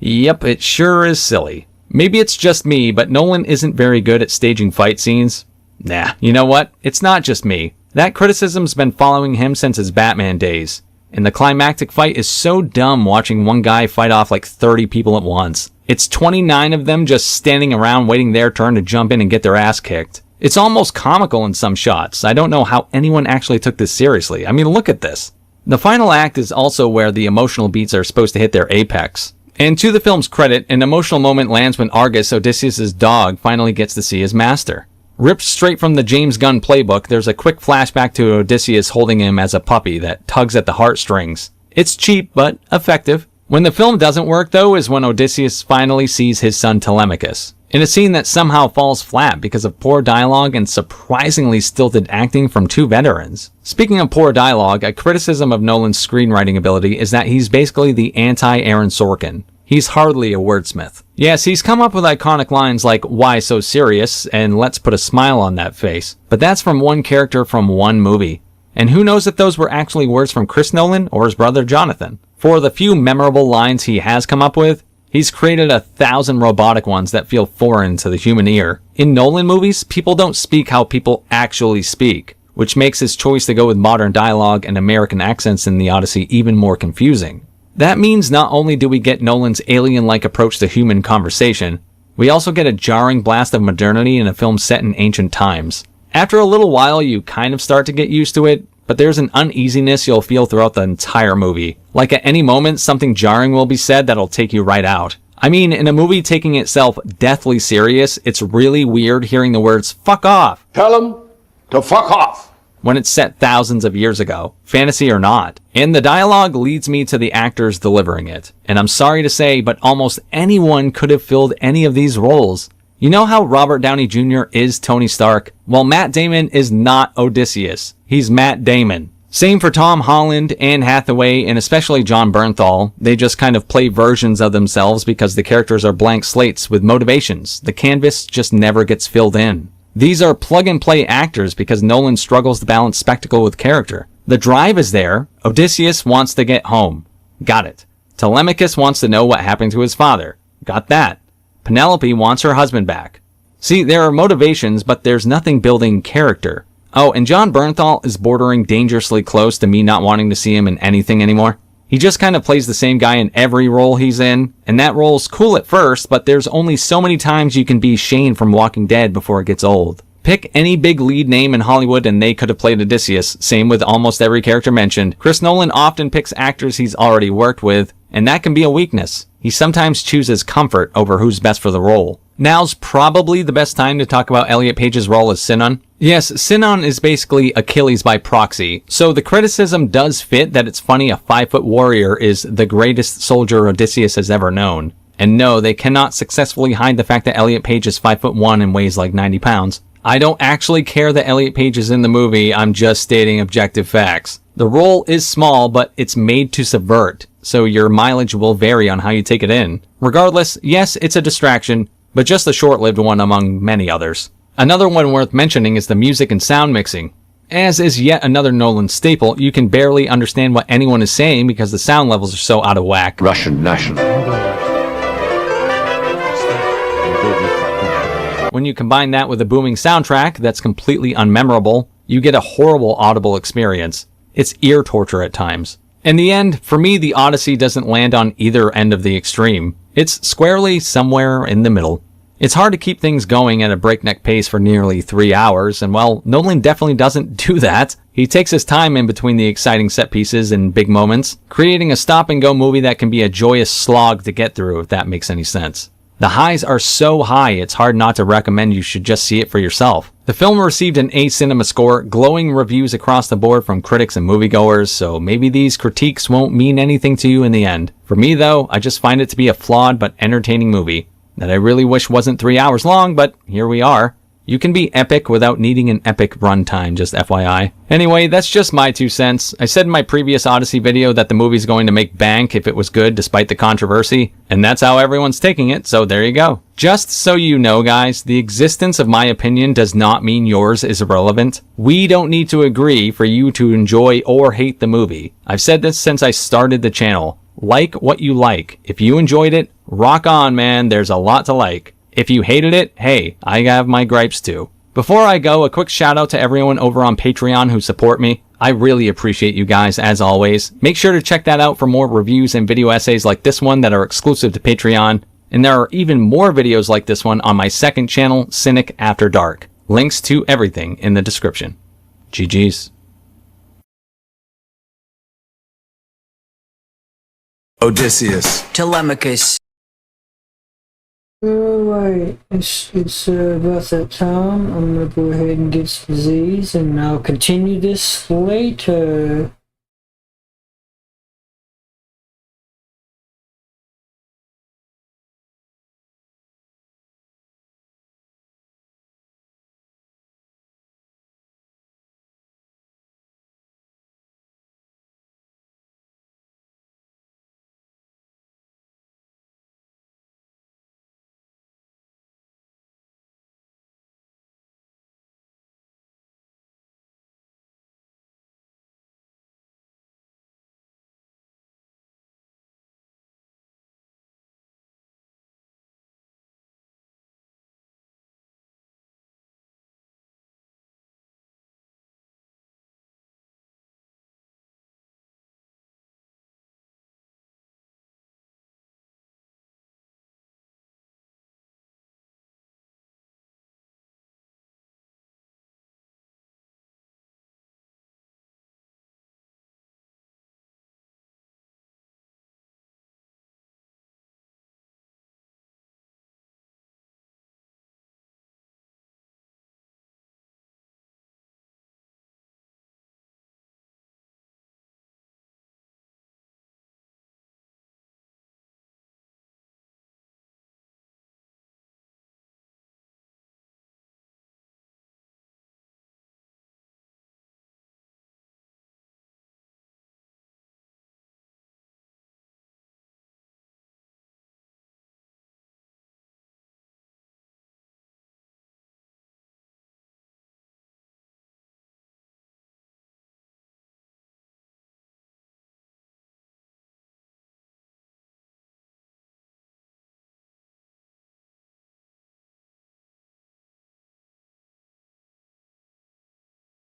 yep, it sure is silly. Maybe it's just me, but Nolan isn't very good at staging fight scenes. Nah, you know what? It's not just me. That criticism's been following him since his Batman days. And the climactic fight is so dumb watching one guy fight off like 30 people at once. It's 29 of them just standing around waiting their turn to jump in and get their ass kicked. It's almost comical in some shots. I don't know how anyone actually took this seriously. I mean, look at this. The final act is also where the emotional beats are supposed to hit their apex. And to the film's credit, an emotional moment lands when Argus, Odysseus' dog, finally gets to see his master. Ripped straight from the James Gunn playbook, there's a quick flashback to Odysseus holding him as a puppy that tugs at the heartstrings. It's cheap, but effective. When the film doesn't work, though, is when Odysseus finally sees his son Telemachus, in a scene that somehow falls flat because of poor dialogue and surprisingly stilted acting from two veterans. Speaking of poor dialogue, a criticism of Nolan's screenwriting ability is that he's basically the anti-Aaron Sorkin. He's hardly a wordsmith. Yes, he's come up with iconic lines like, "Why so serious?" and "Let's put a smile on that face." But that's from one character from one movie. And who knows if those were actually words from Chris Nolan or his brother Jonathan. For the few memorable lines he has come up with, he's created 1,000 robotic ones that feel foreign to the human ear. In Nolan movies, people don't speak how people actually speak, which makes his choice to go with modern dialogue and American accents in the Odyssey even more confusing. That means not only do we get Nolan's alien-like approach to human conversation, we also get a jarring blast of modernity in a film set in ancient times. After a little while, you kind of start to get used to it, but there's an uneasiness you'll feel throughout the entire movie. Like at any moment, something jarring will be said that'll take you right out. I mean, in a movie taking itself deathly serious, it's really weird hearing the words, "fuck off." Tell him to fuck off. When it's set thousands of years ago, fantasy or not. And the dialogue leads me to the actors delivering it. And I'm sorry to say, but almost anyone could have filled any of these roles. You know how Robert Downey Jr. is Tony Stark? Well, Matt Damon is not Odysseus. He's Matt Damon. Same for Tom Holland, Anne Hathaway, and especially John Bernthal. They just kind of play versions of themselves because the characters are blank slates with motivations. The canvas just never gets filled in. These are plug-and-play actors because Nolan struggles to balance spectacle with character. The drive is there. Odysseus wants to get home. Got it. Telemachus wants to know what happened to his father. Got that. Penelope wants her husband back. See, there are motivations, but there's nothing building character. Oh, and John Bernthal is bordering dangerously close to me not wanting to see him in anything anymore. He just kind of plays the same guy in every role he's in, and that role's cool at first, but there's only so many times you can be Shane from Walking Dead before it gets old. Pick any big lead name in Hollywood and they could have played Odysseus, same with almost every character mentioned. Chris Nolan often picks actors he's already worked with, and that can be a weakness. He sometimes chooses comfort over who's best for the role. Now's probably the best time to talk about Elliot Page's role as Sinon. Yes, Sinon is basically Achilles by proxy, so the criticism does fit that it's funny a 5-foot warrior is the greatest soldier Odysseus has ever known. And no, they cannot successfully hide the fact that Elliot Page is 5'1" and weighs like 90 pounds. I don't actually care that Elliot Page is in the movie, I'm just stating objective facts. The role is small, but it's made to subvert, so your mileage will vary on how you take it in. Regardless, yes, it's a distraction, but just a short-lived one among many others. Another one worth mentioning is the music and sound mixing. As is yet another Nolan staple, you can barely understand what anyone is saying because the sound levels are so out of whack. Russian national. When you combine that with a booming soundtrack that's completely unmemorable, you get a horrible audible experience. It's ear torture at times. In the end, for me, the Odyssey doesn't land on either end of the extreme. It's squarely somewhere in the middle. It's hard to keep things going at a breakneck pace for nearly 3 hours, and well, Nolan definitely doesn't do that. He takes his time in between the exciting set pieces and big moments, creating a stop-and-go movie that can be a joyous slog to get through, if that makes any sense. The highs are so high, it's hard not to recommend you should just see it for yourself. The film received an A Cinema score, glowing reviews across the board from critics and moviegoers, so maybe these critiques won't mean anything to you in the end. For me though, I just find it to be a flawed but entertaining movie that I really wish wasn't 3 hours long, but here we are. You can be epic without needing an epic runtime, just FYI. Anyway, that's just my 2 cents. I said in my previous Odyssey video that the movie's going to make bank if it was good despite the controversy, and that's how everyone's taking it, so there you go. Just so you know, guys, the existence of my opinion does not mean yours is irrelevant. We don't need to agree for you to enjoy or hate the movie. I've said this since I started the channel. Like what you like. If you enjoyed it, rock on, man, there's a lot to like. If you hated it, hey, I have my gripes too. Before I go, a quick shout out to everyone over on Patreon who support me. I really appreciate you guys, as always. Make sure to check that out for more reviews and video essays like this one that are exclusive to Patreon. And there are even more videos like this one on my second channel, Cynic After Dark. Links to everything in the description. GG's. Odysseus. Telemachus. Alright, it's about that time. I'm gonna go ahead and get some Z's and I'll continue this later.